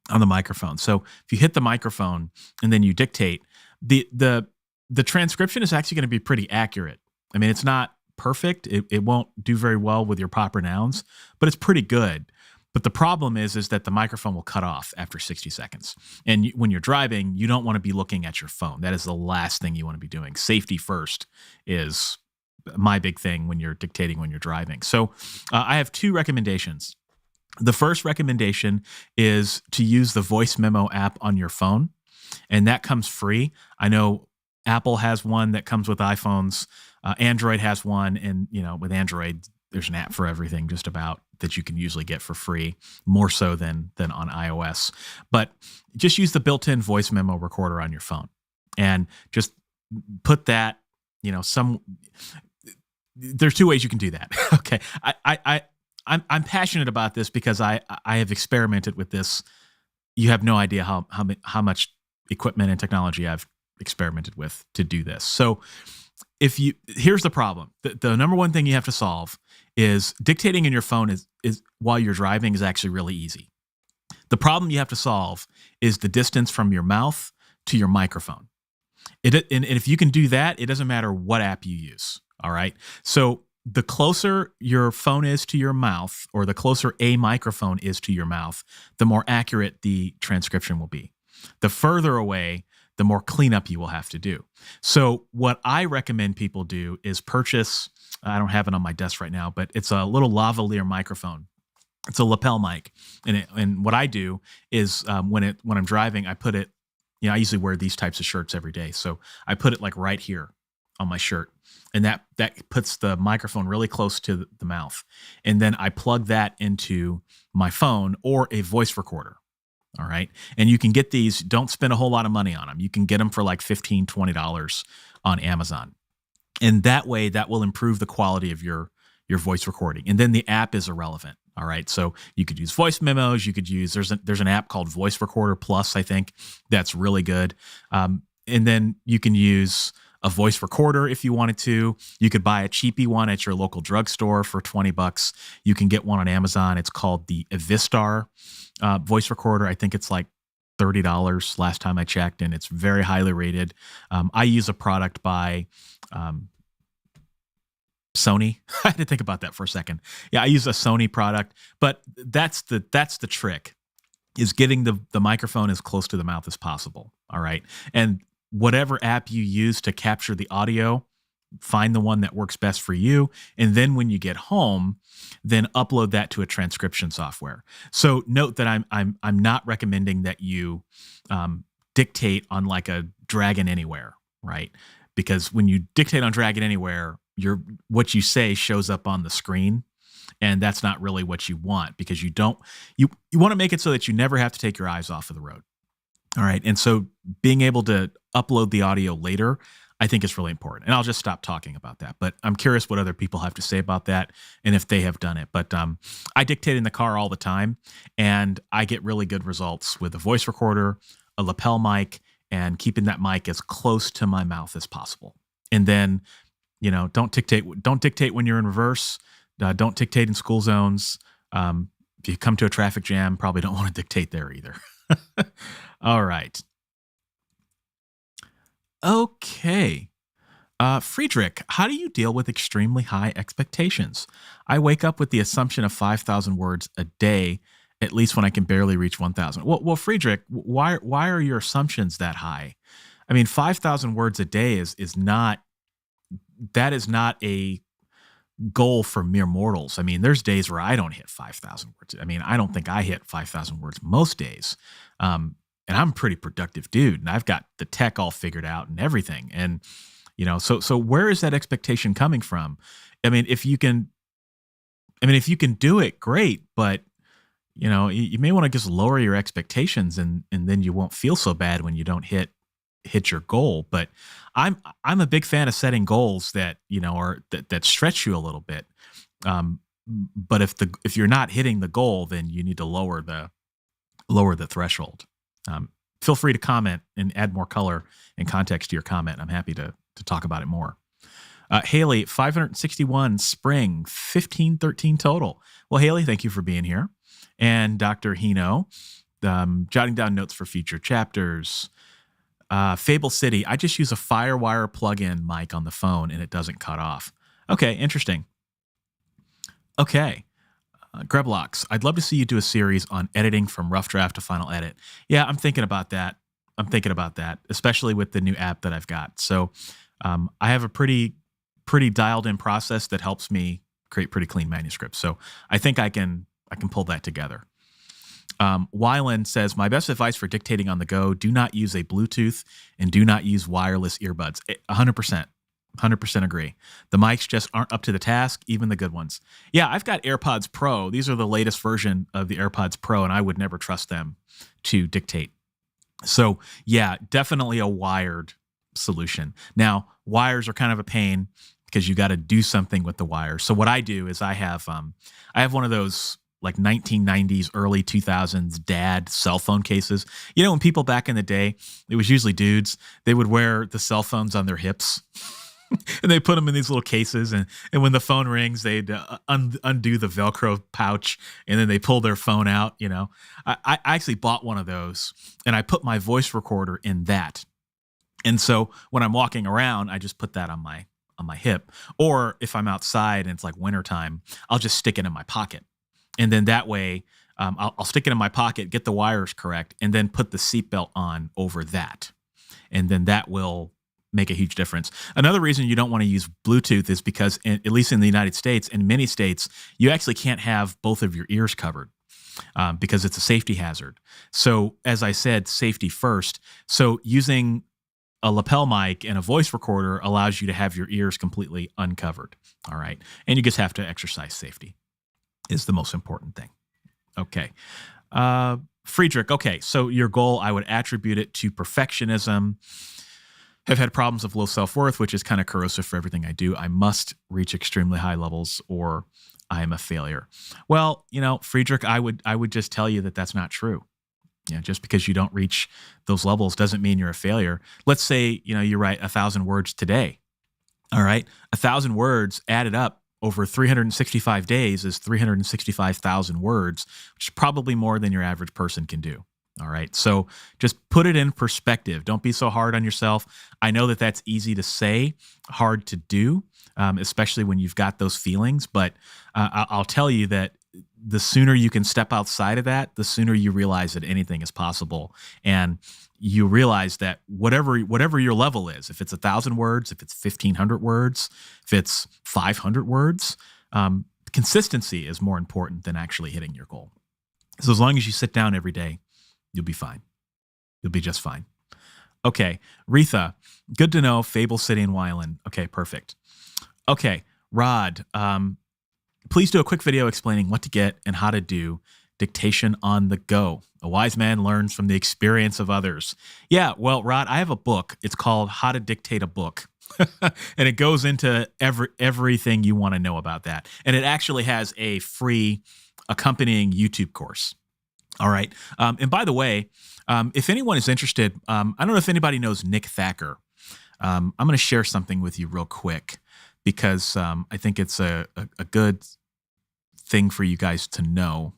on the microphone. So if you hit the microphone and then you dictate, the transcription is actually going to be pretty accurate. I mean, it's not perfect. It won't do very well with your proper nouns, but it's pretty good. But the problem is that the microphone will cut off after 60 seconds. And when you're driving, you don't want to be looking at your phone. That is the last thing you want to be doing. Safety first is my big thing when you're dictating when you're driving. So I have 2 recommendations. The first recommendation is to use the voice memo app on your phone, and that comes free. I know Apple has one that comes with iPhones. Android has one, and with Android, there's an app for everything just about that you can usually get for free, more so than on iOS. But just use the built-in voice memo recorder on your phone, and just put that, there's 2 ways you can do that. Okay. I'm passionate about this because I have experimented with this. You have no idea how much equipment and technology I've experimented with to do this. So here's the problem. The number one thing you have to solve is dictating in your phone is while you're driving is actually really easy. The problem you have to solve is the distance from your mouth to your microphone. And if you can do that, it doesn't matter what app you use. All right. So the closer your phone is to your mouth, or the closer a microphone is to your mouth, the more accurate the transcription will be. The further away, the more cleanup you will have to do. So what I recommend people do is purchase, I don't have it on my desk right now, but it's a little lavalier microphone. It's a lapel mic. And what I do is when I'm driving, I put it, I usually wear these types of shirts every day. So I put it like right here on my shirt. And that puts the microphone really close to the mouth. And then I plug that into my phone or a voice recorder. All right. And you can get these, don't spend a whole lot of money on them. You can get them for like $15, $20 on Amazon. And that way, that will improve the quality of your voice recording. And then the app is irrelevant. All right. So you could use voice memos. You could use, there's an app called Voice Recorder Plus, I think. That's really good. And then you can use a voice recorder if you wanted to. You could buy a cheapy one at your local drugstore for $20. You can get one on Amazon. It's called the Evistar voice recorder. I think it's like $30 last time I checked, and it's very highly rated. I use a product by Sony. I had to think about that for a second. Yeah, I use a Sony product, but that's the trick, is getting the microphone as close to the mouth as possible. All right. And whatever app you use to capture the audio, find the one that works best for you. And then when you get home, then upload that to a transcription software. So note that I'm not recommending that you dictate on like a Dragon Anywhere, right? Because when you dictate on Dragon Anywhere, what you say shows up on the screen, and that's not really what you want, because you want to make it so that you never have to take your eyes off of the road. All right. And so being able to upload the audio later, I think is really important. And I'll just stop talking about that. But I'm curious what other people have to say about that and if they have done it. But I dictate in the car all the time, and I get really good results with a voice recorder, a lapel mic, and keeping that mic as close to my mouth as possible. And then, don't dictate when you're in reverse. Don't dictate in school zones. If you come to a traffic jam, probably don't want to dictate there either. All right. Okay. Friedrich, how do you deal with extremely high expectations? I wake up with the assumption of 5,000 words a day, at least when I can barely reach 1,000. Well, Friedrich, why are your assumptions that high? I mean, 5,000 words a day is not a goal for mere mortals. I mean, there's days where I don't hit 5,000 words. I mean, I don't think I hit 5,000 words most days. And I'm a pretty productive dude, and I've got the tech all figured out and everything. And, so where is that expectation coming from? I mean, if you can do it, great, but you may want to just lower your expectations, and then you won't feel so bad when you don't hit your goal. But I'm a big fan of setting goals that, that stretch you a little bit. But if you're not hitting the goal, then you need to lower the threshold. Feel free to comment and add more color and context to your comment. I'm happy to talk about it more. Haley, 561 spring, 1513 total. Well, Haley, thank you for being here. And Dr. Hino, jotting down notes for future chapters. Fable City, I just use a Firewire plug-in mic on the phone and it doesn't cut off. Okay, interesting. Okay. Greblocks, I'd love to see you do a series on editing from rough draft to final edit. Yeah, I'm thinking about that, especially with the new app that I've got. So I have a pretty dialed in process that helps me create pretty clean manuscripts. So I think I can pull that together. Wyland says, my best advice for dictating on the go, do not use a Bluetooth and do not use wireless earbuds. 100% agree. The mics just aren't up to the task, even the good ones. Yeah, I've got AirPods Pro. These are the latest version of the AirPods Pro, and I would never trust them to dictate. So yeah, definitely a wired solution. Now, wires are kind of a pain because you got to do something with the wires. So what I do is I have one of those like 1990s, early 2000s dad cell phone cases. When people back in the day, it was usually dudes, they would wear the cell phones on their hips. And they put them in these little cases, and when the phone rings, they'd undo the Velcro pouch, and then they pull their phone out. I actually bought one of those, and I put my voice recorder in that. And so when I'm walking around, I just put that on my hip. Or if I'm outside and it's like wintertime, I'll just stick it in my pocket. And then that way, I'll stick it in my pocket, get the wires correct, and then put the seatbelt on over that. And then that will make a huge difference. Another reason you don't want to use Bluetooth is because, at least in the United States, in many states, you actually can't have both of your ears covered because it's a safety hazard. So as I said, safety first. So using a lapel mic and a voice recorder allows you to have your ears completely uncovered. All right. And you just have to exercise safety is the most important thing. Okay. Friedrich, okay. So your goal, I would attribute it to perfectionism. Have had problems of low self-worth, which is kind of corrosive for everything I do. I must reach extremely high levels or I am a failure. Well, Friedrich, I would just tell you that that's not true. Just because you don't reach those levels doesn't mean you're a failure. Let's say, you write 1,000 words today. All right. 1,000 words added up over 365 days is 365,000 words, which is probably more than your average person can do. All right. So just put it in perspective. Don't be so hard on yourself. I know that that's easy to say, hard to do, especially when you've got those feelings. But I'll tell you that the sooner you can step outside of that, the sooner you realize that anything is possible. And you realize that whatever your level is, if it's 1,000 words, if it's 1,500 words, if it's 500 words, consistency is more important than actually hitting your goal. So as long as you sit down every day, you'll be fine. You'll be just fine. Okay. Retha, good to know. Fable City and Wyland. Okay, perfect. Okay. Rod, please do a quick video explaining what to get and how to do dictation on the go. A wise man learns from the experience of others. Yeah, well, Rod, I have a book. It's called How to Dictate a Book. And it goes into everything you want to know about that. And it actually has a free accompanying YouTube course. All right. And by the way, if anyone is interested, I don't know if anybody knows Nick Thacker. I'm going to share something with you real quick because I think it's a good thing for you guys to know.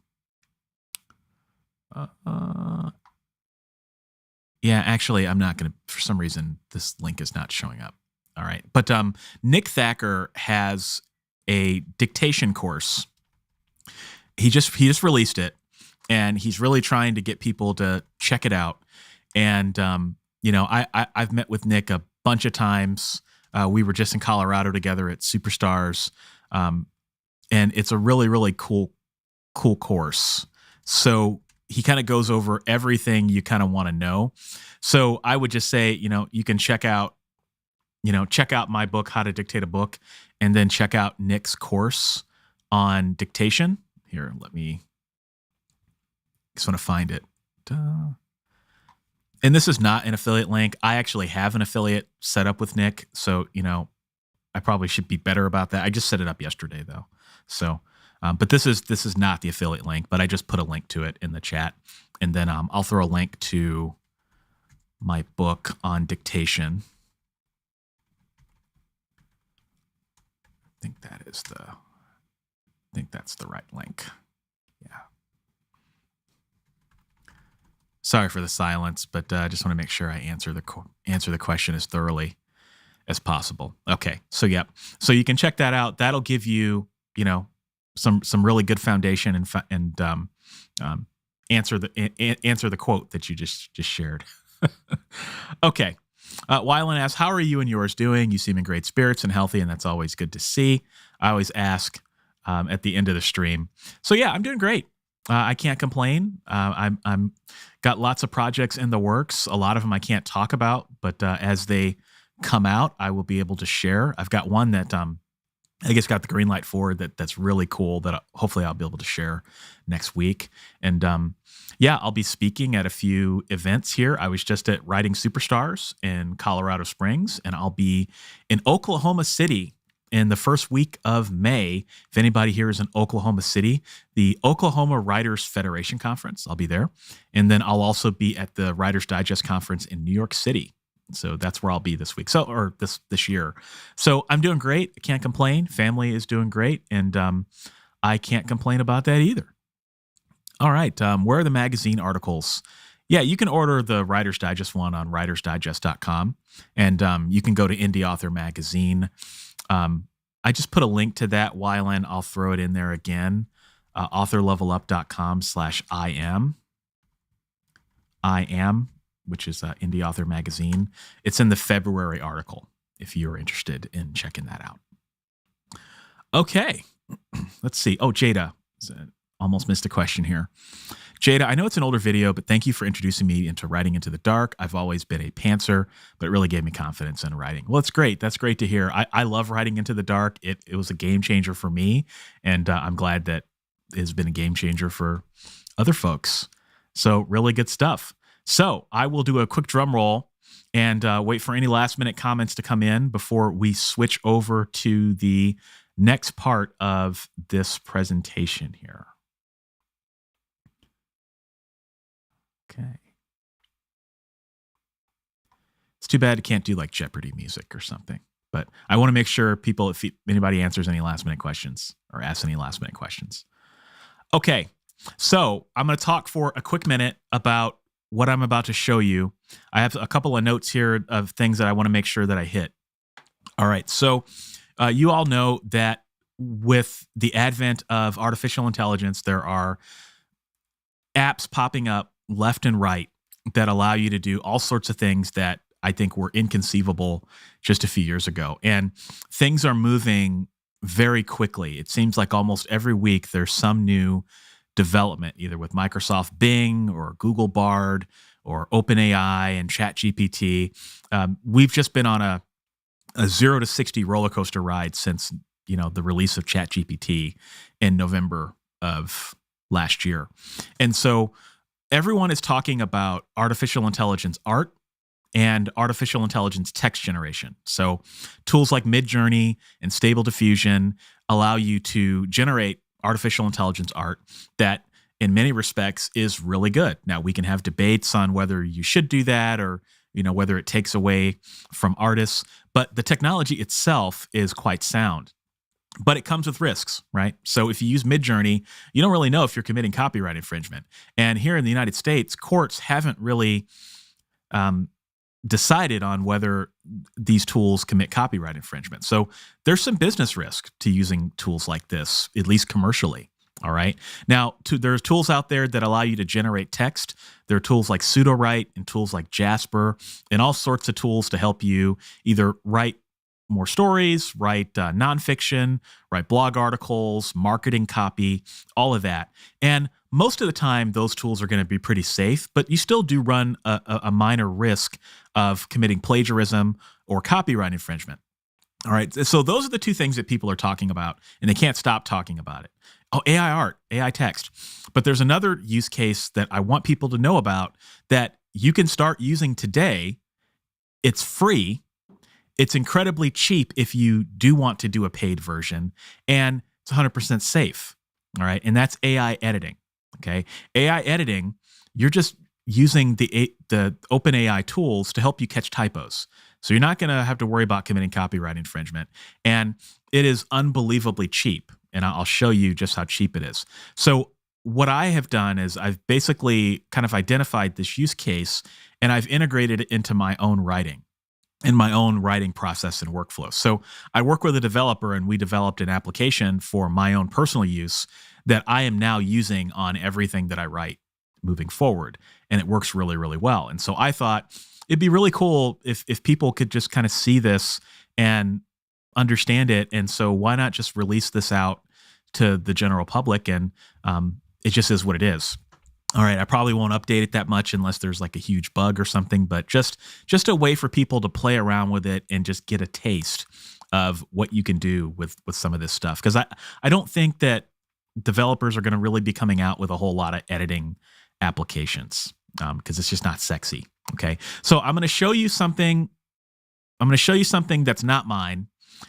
Yeah, actually, I'm not going to, for some reason, this link is not showing up. All right. But Nick Thacker has a dictation course. He just released it. And he's really trying to get people to check it out. And, I've met with Nick a bunch of times. We were just in Colorado together at Superstars. And it's a really, really cool course. So he kind of goes over everything you kind of want to know. So I would just say, you can check out my book, How to Dictate a Book, and then check out Nick's course on dictation. Here, just want to find it. And this is not an affiliate link. I actually have an affiliate set up with Nick. So, I probably should be better about that. I just set it up yesterday though. So, but this is not the affiliate link, but I just put a link to it in the chat. And then I'll throw a link to my book on dictation. I think that's the right link. Yeah. Sorry for the silence, but I just want to make sure I answer the question as thoroughly as possible. Okay, so yeah, so you can check that out. That'll give you, some really good foundation and answer the quote that you just shared. Okay, Wyland asks, "How are you and yours doing? You seem in great spirits and healthy, and that's always good to see." I always ask at the end of the stream. So yeah, I'm doing great. I can't complain. I'm got lots of projects in the works. A lot of them I can't talk about, but as they come out, I will be able to share. I've got one that I guess got the green light for that's really cool that hopefully I'll be able to share next week. And I'll be speaking at a few events here. I was just at Writing Superstars in Colorado Springs, and I'll be in Oklahoma City in the first week of May. If anybody here is in Oklahoma City, the Oklahoma Writers Federation Conference, I'll be there. And then I'll also be at the Writers Digest Conference in New York City. So that's where I'll be this week. Or this year. So I'm doing great. I can't complain. Family is doing great. And I can't complain about that either. All right. Where are the magazine articles? Yeah, you can order the Writer's Digest one on writersdigest.com, and you can go to Indie Author Magazine. I just put a link to that, Wylan. I'll throw it in there again. authorlevelup.com/IM. I am, which is Indie Author Magazine. It's in the February article if you're interested in checking that out. Okay, let's see. Oh, Jada. Almost missed a question here. Jada, I know it's an older video, but thank you for introducing me into writing into the dark. I've always been a pantser, but it really gave me confidence in writing. Well, it's great. That's great to hear. I love writing into the dark. It was a game changer for me, and I'm glad that it has been a game changer for other folks. So really good stuff. So I will do a quick drum roll and wait for any last minute comments to come in before we switch over to the next part of this presentation here. Okay. It's too bad it can't do like Jeopardy music or something, but I want to make sure people, if anybody answers any last minute questions or asks any last minute questions. Okay. So I'm going to talk for a quick minute about what I'm about to show you. I have a couple of notes here of things that I want to make sure that I hit. All right. So you all know that with the advent of artificial intelligence, there are apps popping up left and right that allow you to do all sorts of things that I think were inconceivable just a few years ago. And things are moving very quickly. It seems like almost every week there's some new development, either with Microsoft Bing or Google Bard or OpenAI and ChatGPT. We've just been on a 0 to 60 roller coaster ride since, the release of ChatGPT in November of last year. And so everyone is talking about artificial intelligence art and artificial intelligence text generation. So tools like Midjourney and Stable Diffusion allow you to generate artificial intelligence art that in many respects is really good. Now, we can have debates on whether you should do that or whether it takes away from artists, but the technology itself is quite sound. But it comes with risks, right? So if you use Midjourney, you don't really know if you're committing copyright infringement. And here in the United States, courts haven't really decided on whether these tools commit copyright infringement. So there's some business risk to using tools like this, at least commercially. All right. Now, there's tools out there that allow you to generate text. There are tools like Sudowrite and tools like Jasper and all sorts of tools to help you either write more stories, write nonfiction, write blog articles, marketing copy, all of that. And most of the time, those tools are going to be pretty safe, but you still do run a minor risk of committing plagiarism or copyright infringement. All right. So those are the two things that people are talking about, and they can't stop talking about it. Oh, AI art, AI text. But there's another use case that I want people to know about that you can start using today. It's free. It's incredibly cheap if you do want to do a paid version, and it's 100% safe. All right. And that's AI editing. Okay. AI editing, you're just using the OpenAI tools to help you catch typos. So you're not going to have to worry about committing copyright infringement. And it is unbelievably cheap. And I'll show you just how cheap it is. So what I have done is I've basically kind of identified this use case, and I've integrated it into my own writing and my own writing process and workflow. So I work with a developer, and we developed an application for my own personal use that I am now using on everything that I write moving forward. And it works really, really well. And so I thought it'd be really cool if people could just kind of see this and understand it. And so why not just release this out to the general public? And it just is what it is. All right, I probably won't update it that much unless there's like a huge bug or something, but just a way for people to play around with it and just get a taste of what you can do with some of this stuff. Because I don't think that developers are going to really be coming out with a whole lot of editing applications because it's just not sexy. Okay, so I'm going to show you something. I'm going to show you something that's not mine,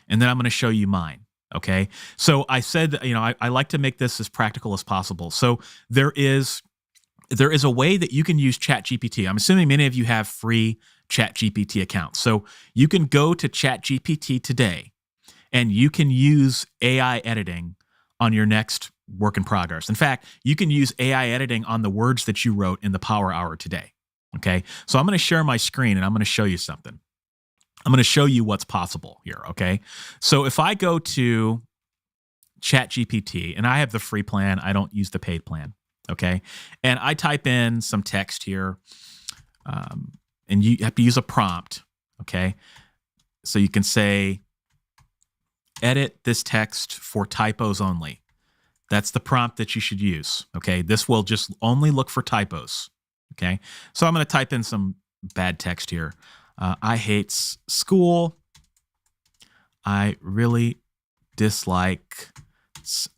and then I'm going to show you mine. Okay, so I said, I like to make this as practical as possible. So there is a way that you can use ChatGPT. I'm assuming many of you have free ChatGPT accounts. So you can go to ChatGPT today, and you can use AI editing on your next work in progress. In fact, you can use AI editing on the words that you wrote in the Power Hour today. Okay. So I'm going to share my screen and I'm going to show you something. I'm going to show you what's possible here. Okay. So if I go to ChatGPT, and I have the free plan, I don't use the paid plan. Okay. And I type in some text here, and you have to use a prompt. Okay. So you can say, edit this text for typos only. That's the prompt that you should use. Okay. This will just only look for typos. Okay. So I'm going to type in some bad text here. I hate school. I really dislike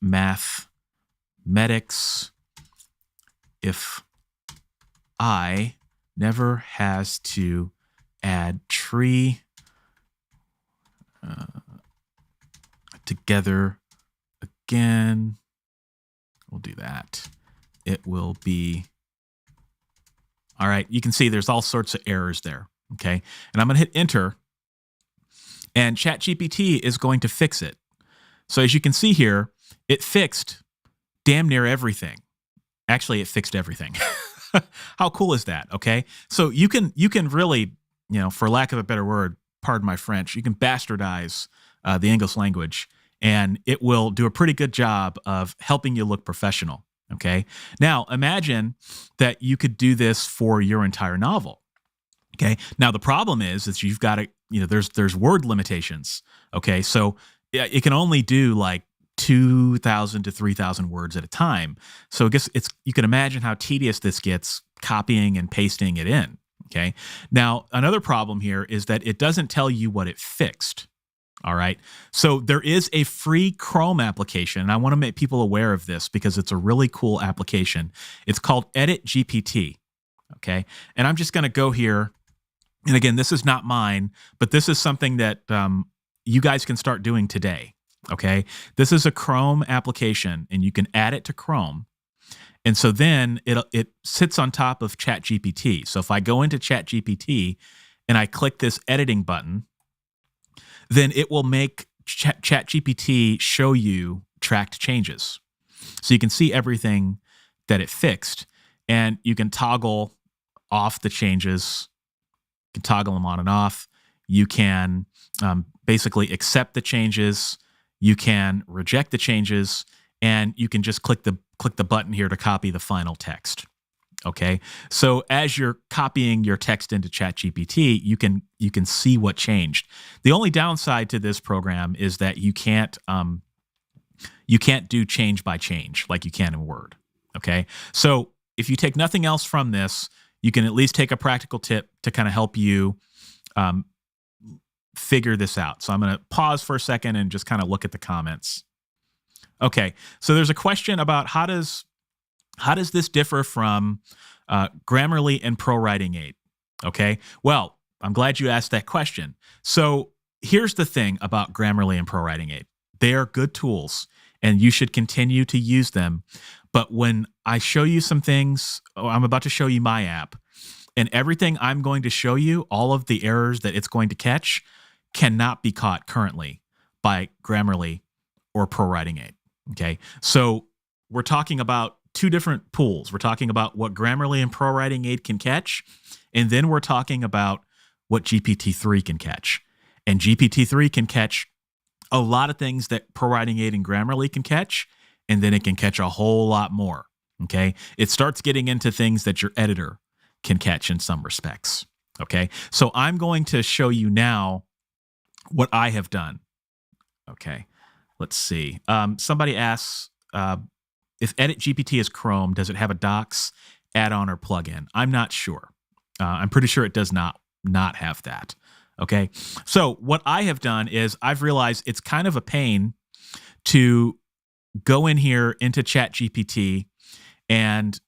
mathematics. If I never has to add tree together again, we'll do that. It will be, all right, you can see there's all sorts of errors there, okay? And I'm gonna hit enter, and ChatGPT is going to fix it. So as you can see here, it fixed damn near everything. Actually, it fixed everything. How cool is that, okay? So you can really, for lack of a better word, pardon my French, you can bastardize the English language, and it will do a pretty good job of helping you look professional. Okay. Now imagine that you could do this for your entire novel. Okay. Now the problem is you've got to, there's word limitations. Okay. So it can only do like 2,000 to 3,000 words at a time. So I guess you can imagine how tedious this gets copying and pasting it in. Okay. Now another problem here is that it doesn't tell you what it fixed. All right. So there is a free Chrome application, and I want to make people aware of this because it's a really cool application. It's called Edit GPT. Okay. And I'm just going to go here. And again, this is not mine, but this is something that you guys can start doing today. Okay. This is a Chrome application, and you can add it to Chrome. And so then it sits on top of ChatGPT. So if I go into ChatGPT and I click this editing button, then it will make ChatGPT show you tracked changes. So you can see everything that it fixed, and you can toggle off the changes. You can toggle them on and off. You can basically accept the changes. You can reject the changes, and you can just click the button here to copy the final text. Okay, so as you're copying your text into ChatGPT, you can see what changed. The only downside to this program is that you can't do change by change like you can in Word. Okay, so if you take nothing else from this, you can at least take a practical tip to kind of help you figure this out. So I'm going to pause for a second and just kind of look at the comments. Okay, so there's a question about how does this differ from Grammarly and ProWriting Aid? Okay, well, I'm glad you asked that question. So here's the thing about Grammarly and ProWriting Aid. They are good tools, and you should continue to use them. But when I show you some things, I'm about to show you my app, and everything I'm going to show you, all of the errors that it's going to catch, cannot be caught currently by Grammarly or ProWriting Aid. Okay, so we're talking about two different pools. We're talking about what Grammarly and ProWriting Aid can catch, and then we're talking about what GPT-3 can catch. And GPT-3 can catch a lot of things that ProWriting Aid and Grammarly can catch, and then it can catch a whole lot more. Okay, it starts getting into things that your editor can catch in some respects. Okay, so I'm going to show you now what I have done. Okay, let's see. Somebody asks, if Edit GPT is Chrome, does it have a Docs add-on or plugin? I'm not sure. I'm pretty sure it does not have that. Okay. So what I have done is I've realized it's kind of a pain to go in here into ChatGPT and,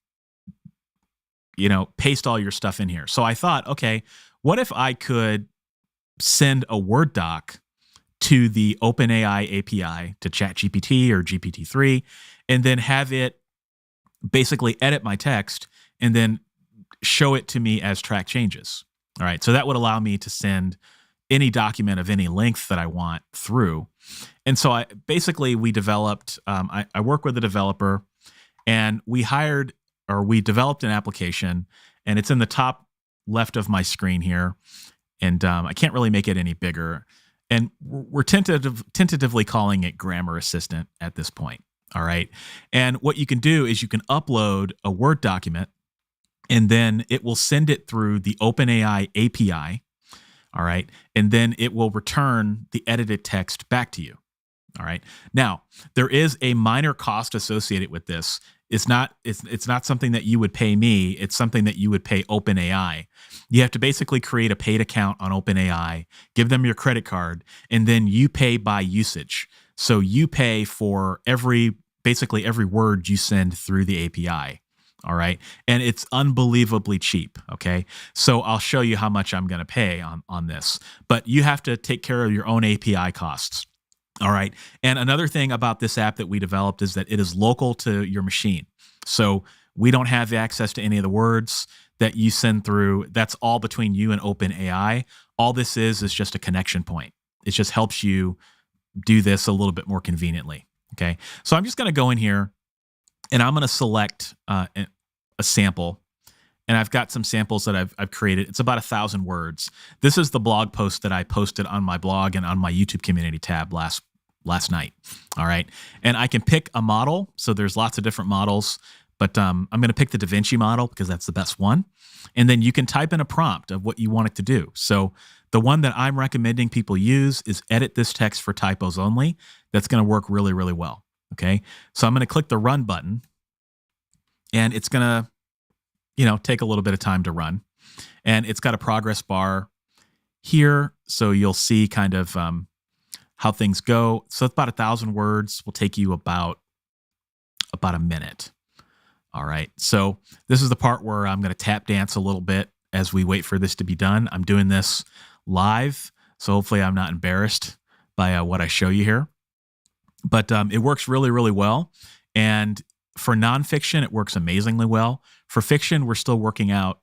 paste all your stuff in here. So I thought, okay, what if I could send a Word doc to the OpenAI API to ChatGPT or GPT-3, and then have it basically edit my text and then show it to me as track changes. All right, so that would allow me to send any document of any length that I want through. And so we developed, I work with a developer, and we developed an application, and it's in the top left of my screen here. And I can't really make it any bigger. And we're tentatively calling it Grammar Assistant at this point. All right. And what you can do is you can upload a Word document, and then it will send it through the OpenAI API. All right. And then it will return the edited text back to you. All right. Now, there is a minor cost associated with this. It's not something that you would pay me. It's something that you would pay OpenAI. You have to basically create a paid account on OpenAI, give them your credit card, and then you pay by usage. So you pay for basically every word you send through the API. All right. And it's unbelievably cheap. Okay. So I'll show you how much I'm going to pay on this, but you have to take care of your own API costs. All right. And another thing about this app that we developed is that it is local to your machine. So we don't have access to any of the words that you send through. That's all between you and OpenAI. All this is just a connection point. It just helps you do this a little bit more conveniently. Okay. So I'm just going to go in here, and I'm going to select a sample. And I've got some samples that I've created. It's about 1,000 words. This is the blog post that I posted on my blog and on my YouTube community tab last night. All right. And I can pick a model. So there's lots of different models, but I'm going to pick the DaVinci model because that's the best one. And then you can type in a prompt of what you want it to do. So the one that I'm recommending people use is edit this text for typos only. That's going to work really, really well. Okay. So I'm going to click the run button, and it's going to, take a little bit of time to run. And it's got a progress bar here. So you'll see kind of how things go. So it's about 1,000 words will take you about a minute. All right. So this is the part where I'm going to tap dance a little bit as we wait for this to be done. I'm doing this live, so hopefully I'm not embarrassed by what I show you here. But it works really, really well. And for nonfiction, it works amazingly well. For fiction, we're still working out,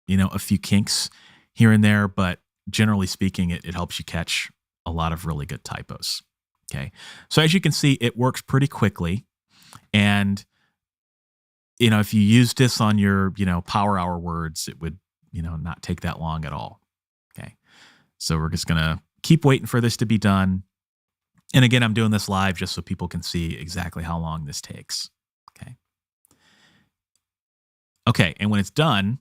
a few kinks here and there, but generally speaking, it helps you catch a lot of really good typos. Okay. So as you can see, it works pretty quickly. And, if you use this on your, power hour words, it would, not take that long at all. Okay. So we're just going to keep waiting for this to be done. And again, I'm doing this live just so people can see exactly how long this takes. Okay. Okay. And when it's done,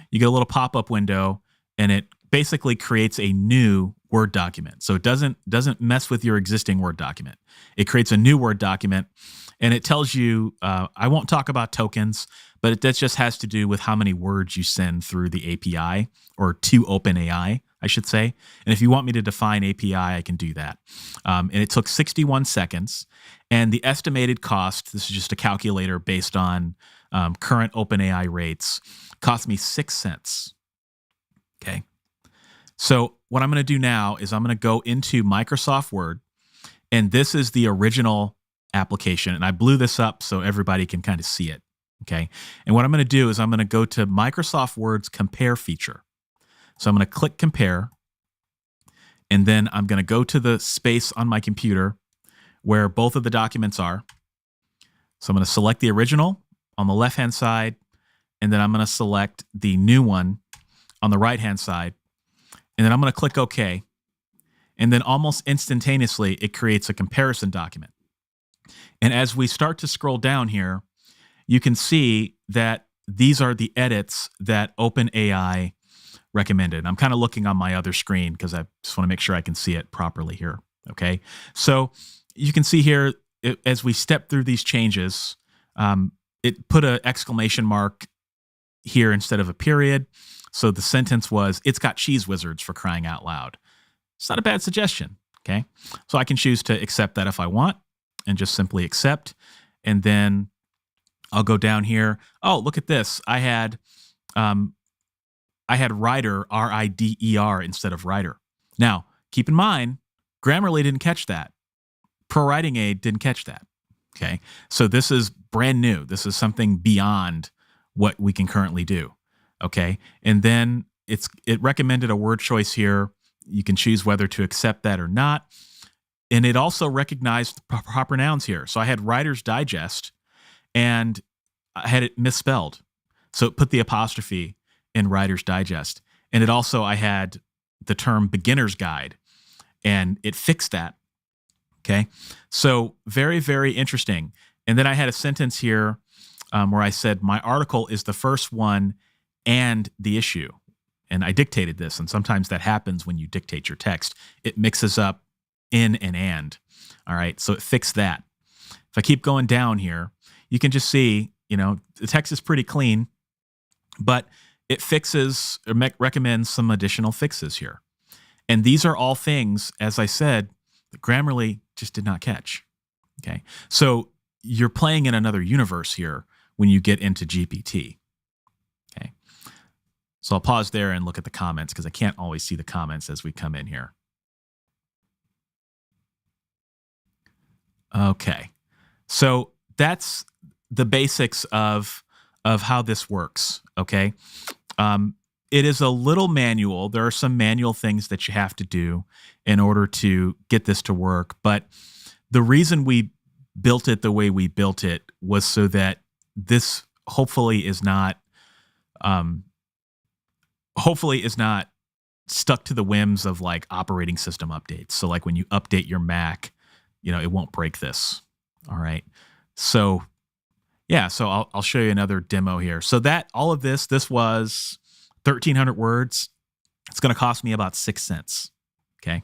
you get a little pop-up window, and it basically creates a new Word document. So it doesn't mess with your existing Word document. It creates a new Word document, and it tells you, I won't talk about tokens, but that just has to do with how many words you send through the API, or to OpenAI, I should say. And if you want me to define API, I can do that. And it took 61 seconds. And the estimated cost, this is just a calculator based on current OpenAI rates, cost me 6 cents. Okay. So what I'm going to do now is I'm going to go into Microsoft Word, and this is the original application. And I blew this up so everybody can kind of see it. Okay. And what I'm going to do is I'm going to go to Microsoft Word's compare feature. So I'm going to click compare, and then I'm going to go to the space on my computer where both of the documents are. So I'm going to select the original on the left-hand side, and then I'm going to select the new one on the right-hand side. And then I'm going to click OK. And then almost instantaneously, it creates a comparison document. And as we start to scroll down here, you can see that these are the edits that OpenAI recommended. I'm kind of looking on my other screen because I just want to make sure I can see it properly here. Okay. So you can see here, as we step through these changes, it put an exclamation mark here instead of a period. So the sentence was, "It's got cheese whizzards, for crying out loud." It's not a bad suggestion. Okay. So I can choose to accept that if I want, and just simply accept. And then I'll go down here. Oh, look at this. I had rider, R-I-D-E-R, instead of writer. Now, keep in mind, Grammarly didn't catch that. ProWritingAid didn't catch that. Okay. So this is brand new. This is something beyond what we can currently do. Okay. And then it recommended a word choice here You can choose whether to accept that or not. And it also recognized proper nouns here. So I had Writer's Digest, and I had it misspelled. So it put the apostrophe in Writer's Digest. And it also, I had the term beginner's guide, and it fixed that. Okay. So very, very interesting. And then I had a sentence here where I said, my article is the first one and the issue. And I dictated this. And sometimes that happens when you dictate your text. It mixes up in and. All right. So it fixed that. If I keep going down here, you can just see, the text is pretty clean, but it fixes or recommends some additional fixes here. And these are all things, as I said, that Grammarly just did not catch. Okay. So you're playing in another universe here when you get into GPT. Okay. So I'll pause there and look at the comments because I can't always see the comments as we come in here. Okay. So that's the basics of how this works. Okay. It is a little manual. There are some manual things that you have to do in order to get this to work. But the reason we built it the way we built it was so that this hopefully is not stuck to the whims of like operating system updates. So like when you update your Mac, it won't break this. All right. So yeah, so I'll show you another demo here. So that all of this was 1,300 words. It's going to cost me about 6 cents. Okay.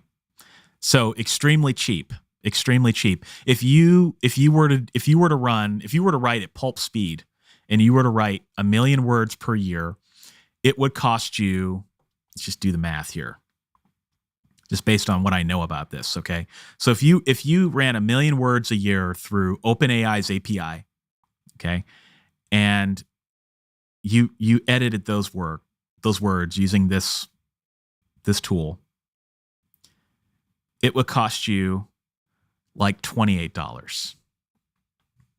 So extremely cheap. If you were to write at pulp speed and you were to write 1 million words per year, it would cost you, let's just do the math here, just based on what I know about this. Okay. So if you ran 1 million words a year through OpenAI's API, okay, and you edited those words using this tool, it would cost you like $28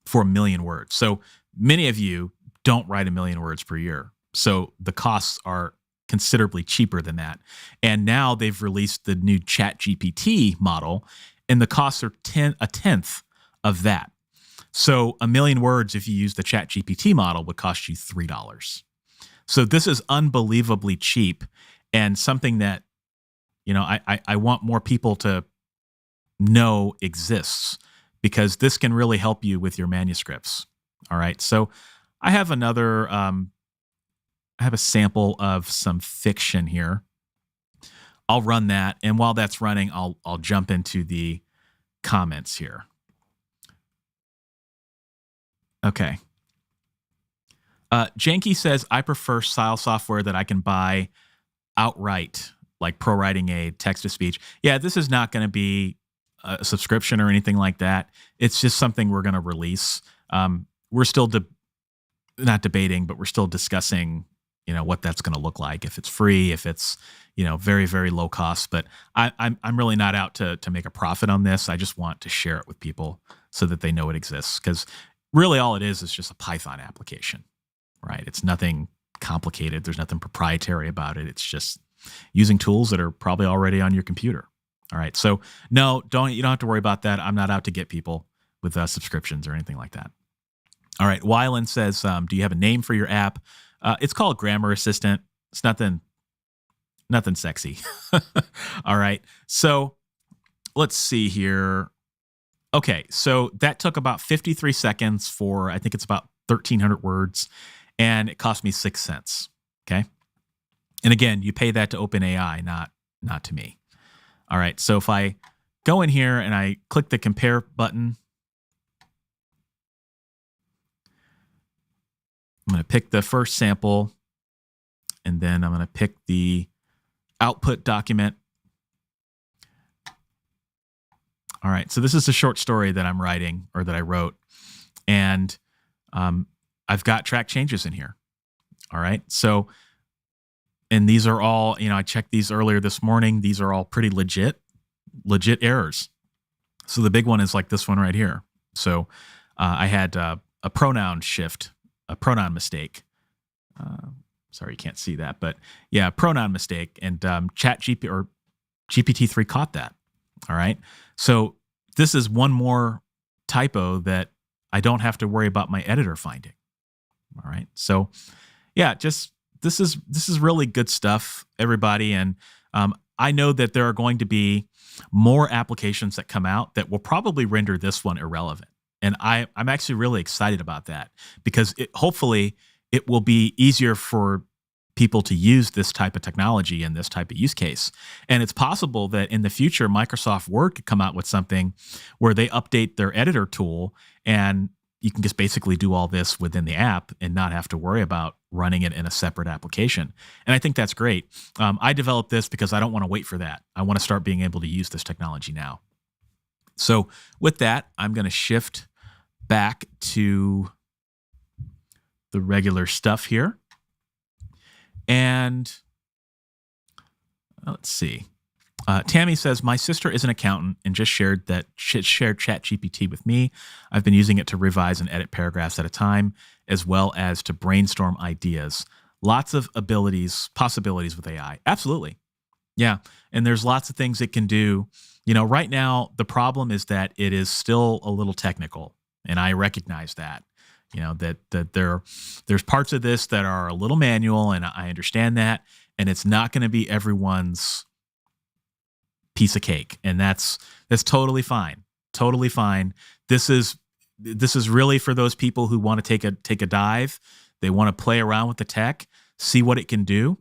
for 1 million words. So many of you don't write 1 million words per year. So the costs are considerably cheaper than that. And now they've released the new ChatGPT model, and the costs are a tenth of that. So 1 million words, if you use the ChatGPT model, would cost you $3. So this is unbelievably cheap, and something that, I want more people to know exists, because this can really help you with your manuscripts. All right. So I have another, I have a sample of some fiction here. I'll run that. And while that's running, I'll jump into the comments here. Okay. Janky says, I prefer style software that I can buy outright, like ProWriting Aid, text-to-speech. Yeah, this is not going to be a subscription or anything like that. It's just something we're going to release. We're still not debating, but we're still discussing, what that's going to look like. If it's free, if it's, very, very low cost. But I'm really not out to make a profit on this. I just want to share it with people so that they know it exists. Because really all it is just a Python application, right? It's nothing complicated. There's nothing proprietary about it. It's just using tools that are probably already on your computer. All right. So no, you don't have to worry about that. I'm not out to get people with subscriptions or anything like that. All right. Wyland says, do you have a name for your app? It's called Grammar Assistant. It's nothing sexy. All right. So let's see here. Okay. So that took about 53 seconds for, I think it's about 1,300 words, and it cost me 6 cents. Okay. And again, you pay that to OpenAI, not to me. All right. So if I go in here and I click the compare button, I'm going to pick the first sample, and then I'm going to pick the output document. All right. So this is a short story that I'm writing, or that I wrote, and I've got track changes in here. All right. So, and these are all, I checked these earlier this morning. These are all pretty legit errors. So the big one is like this one right here. So I had a pronoun shift, a pronoun mistake. Sorry, you can't see that, but yeah, pronoun mistake. And ChatGPT, or GPT-3 caught that. All right. So this is one more typo that I don't have to worry about my editor finding. All right. So yeah, just this is really good stuff, everybody. And I know that there are going to be more applications that come out that will probably render this one irrelevant. And I'm actually really excited about that because hopefully it will be easier for people to use this type of technology and this type of use case. And it's possible that in the future, Microsoft Word could come out with something where they update their editor tool and you can just basically do all this within the app and not have to worry about running it in a separate application. And I think that's great. I developed this because I don't want to wait for that. I want to start being able to use this technology now. So with that, I'm going to shift back to the regular stuff here. And let's see. Tammy says, my sister is an accountant and just shared ChatGPT with me. I've been using it to revise and edit paragraphs at a time, as well as to brainstorm ideas. Lots of possibilities with AI. Absolutely. Yeah. And there's lots of things it can do. You know, right now, the problem is that it is still a little technical. And I recognize that. You know, that there's parts of this that are a little manual, and I understand that. And it's not going to be everyone's piece of cake, and that's totally fine. Totally fine. This is really for those people who want to take a dive. They want to play around with the tech, see what it can do,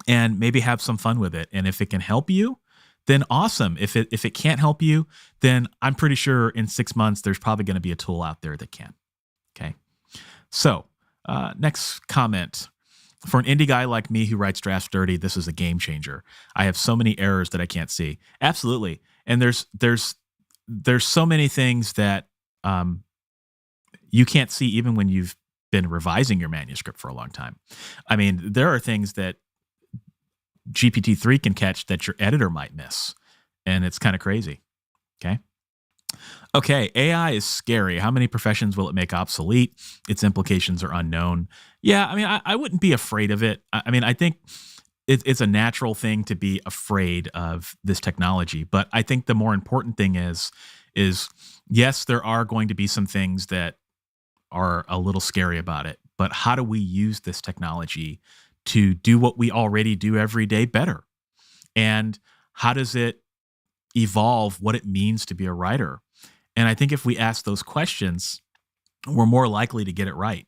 and maybe have some fun with it. And if it can help you, then awesome. If it can't help you, then I'm pretty sure in 6 months there's probably going to be a tool out there that can. Okay. So next comment. For an indie guy like me who writes drafts dirty, this is a game changer. I have so many errors that I can't see. Absolutely. And there's so many things that you can't see even when you've been revising your manuscript for a long time. I mean, there are things that GPT-3 can catch that your editor might miss. And it's kind of crazy. Okay, AI is scary. How many professions will it make obsolete? Its implications are unknown. Yeah, I mean, I wouldn't be afraid of it. I mean, I think it's a natural thing to be afraid of this technology. But I think the more important thing is yes, there are going to be some things that are a little scary about it. But how do we use this technology to do what we already do every day better? And how does it evolve what it means to be a writer? And I think if we ask those questions, we're more likely to get it right.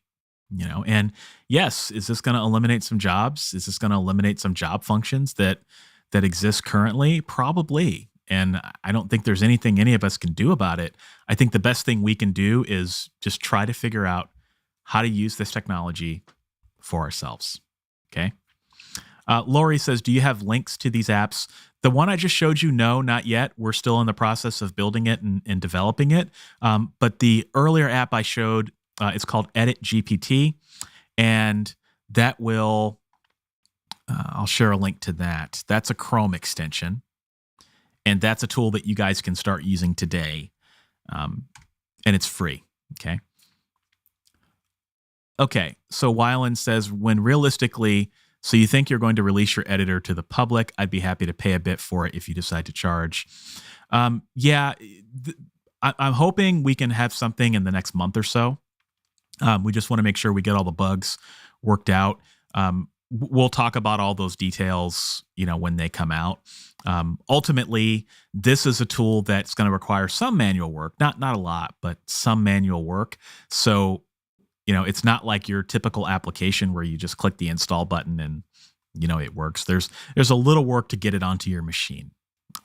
You know, and yes, is this going to eliminate some jobs? Is this going to eliminate some job functions that exist currently? Probably. And I don't think there's anything any of us can do about it. I think the best thing we can do is just try to figure out how to use this technology for ourselves. Okay. Lori says, do you have links to these apps? The one I just showed you, no, not yet. We're still in the process of building it and developing it. But the earlier app I showed, it's called Edit GPT, and that will, I'll share a link to that. That's a Chrome extension, and that's a tool that you guys can start using today, and it's free, okay? Okay, so Wyland says, when realistically, so you think you're going to release your editor to the public, I'd be happy to pay a bit for it if you decide to charge. Yeah, I'm hoping we can have something in the next month or so. We just want to make sure we get all the bugs worked out. We'll talk about all those details, you know, when they come out. Ultimately, this is a tool that's going to require some manual work, not a lot, but some manual work. So, you know, it's not like your typical application where you just click the install button and, you know, it works. There's a little work to get it onto your machine.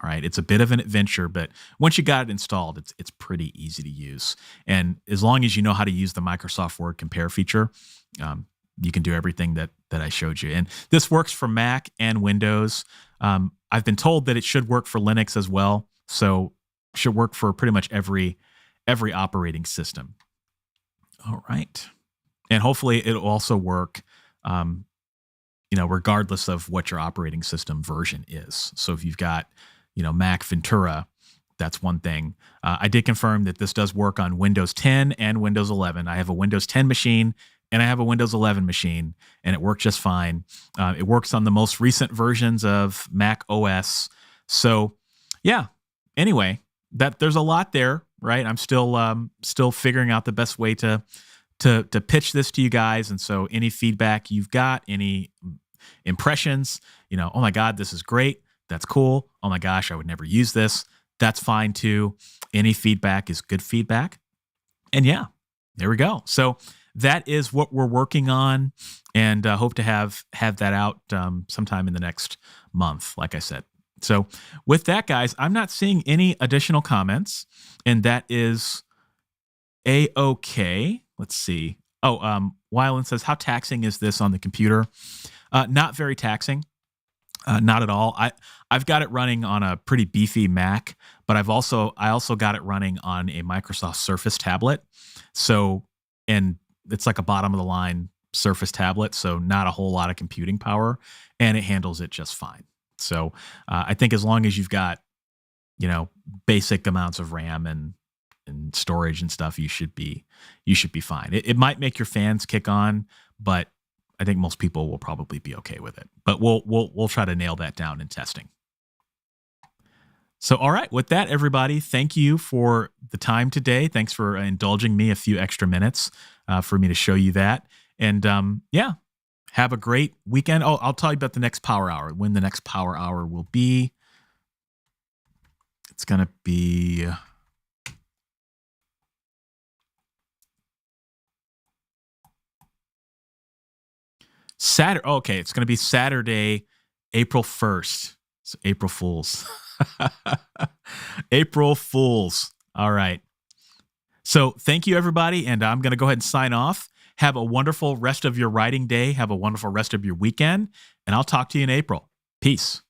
All right. It's a bit of an adventure, but once you got it installed, it's pretty easy to use. And as long as you know how to use the Microsoft Word compare feature, you can do everything that I showed you. And this works for Mac and Windows. I've been told that it should work for Linux as well. So it should work for pretty much every operating system. All right. And hopefully it'll also work, you know, regardless of what your operating system version is. So if you've got, you know, Mac Ventura, that's one thing. I did confirm that this does work on Windows 10 and Windows 11. I have a Windows 10 machine and I have a Windows 11 machine, and it worked just fine. It works on the most recent versions of Mac OS. So, yeah. Anyway, that there's a lot there, right? I'm still figuring out the best way to pitch this to you guys. And so, any feedback you've got, any impressions, oh my God, this is great. That's cool. Oh my gosh, I would never use this. That's fine too. Any feedback is good feedback. And yeah, there we go. So that is what we're working on, and hope to have that out sometime in the next month, like I said. So with that, guys, I'm not seeing any additional comments, and that is A-okay. Let's see. Oh, Wyland says, how taxing is this on the computer? Not very taxing. Not at all. I've got it running on a pretty beefy Mac, but I also got it running on a Microsoft Surface tablet. So, and it's like a bottom of the line Surface tablet, so not a whole lot of computing power, and it handles it just fine. So, I think as long as you've got, basic amounts of RAM and storage and stuff, you should be fine. It might make your fans kick on, but I think most people will probably be okay with it. But we'll try to nail that down in testing. So, all right, with that, everybody, thank you for the time today. Thanks for indulging me a few extra minutes for me to show you that. And yeah, have a great weekend. Oh, I'll tell you about the next Power Hour, when the next Power Hour will be. It's going to be Saturday. Oh, okay, it's going to be Saturday, April 1st. So April Fools. April Fools. All right. So thank you, everybody. And I'm going to go ahead and sign off. Have a wonderful rest of your writing day. Have a wonderful rest of your weekend. And I'll talk to you in April. Peace.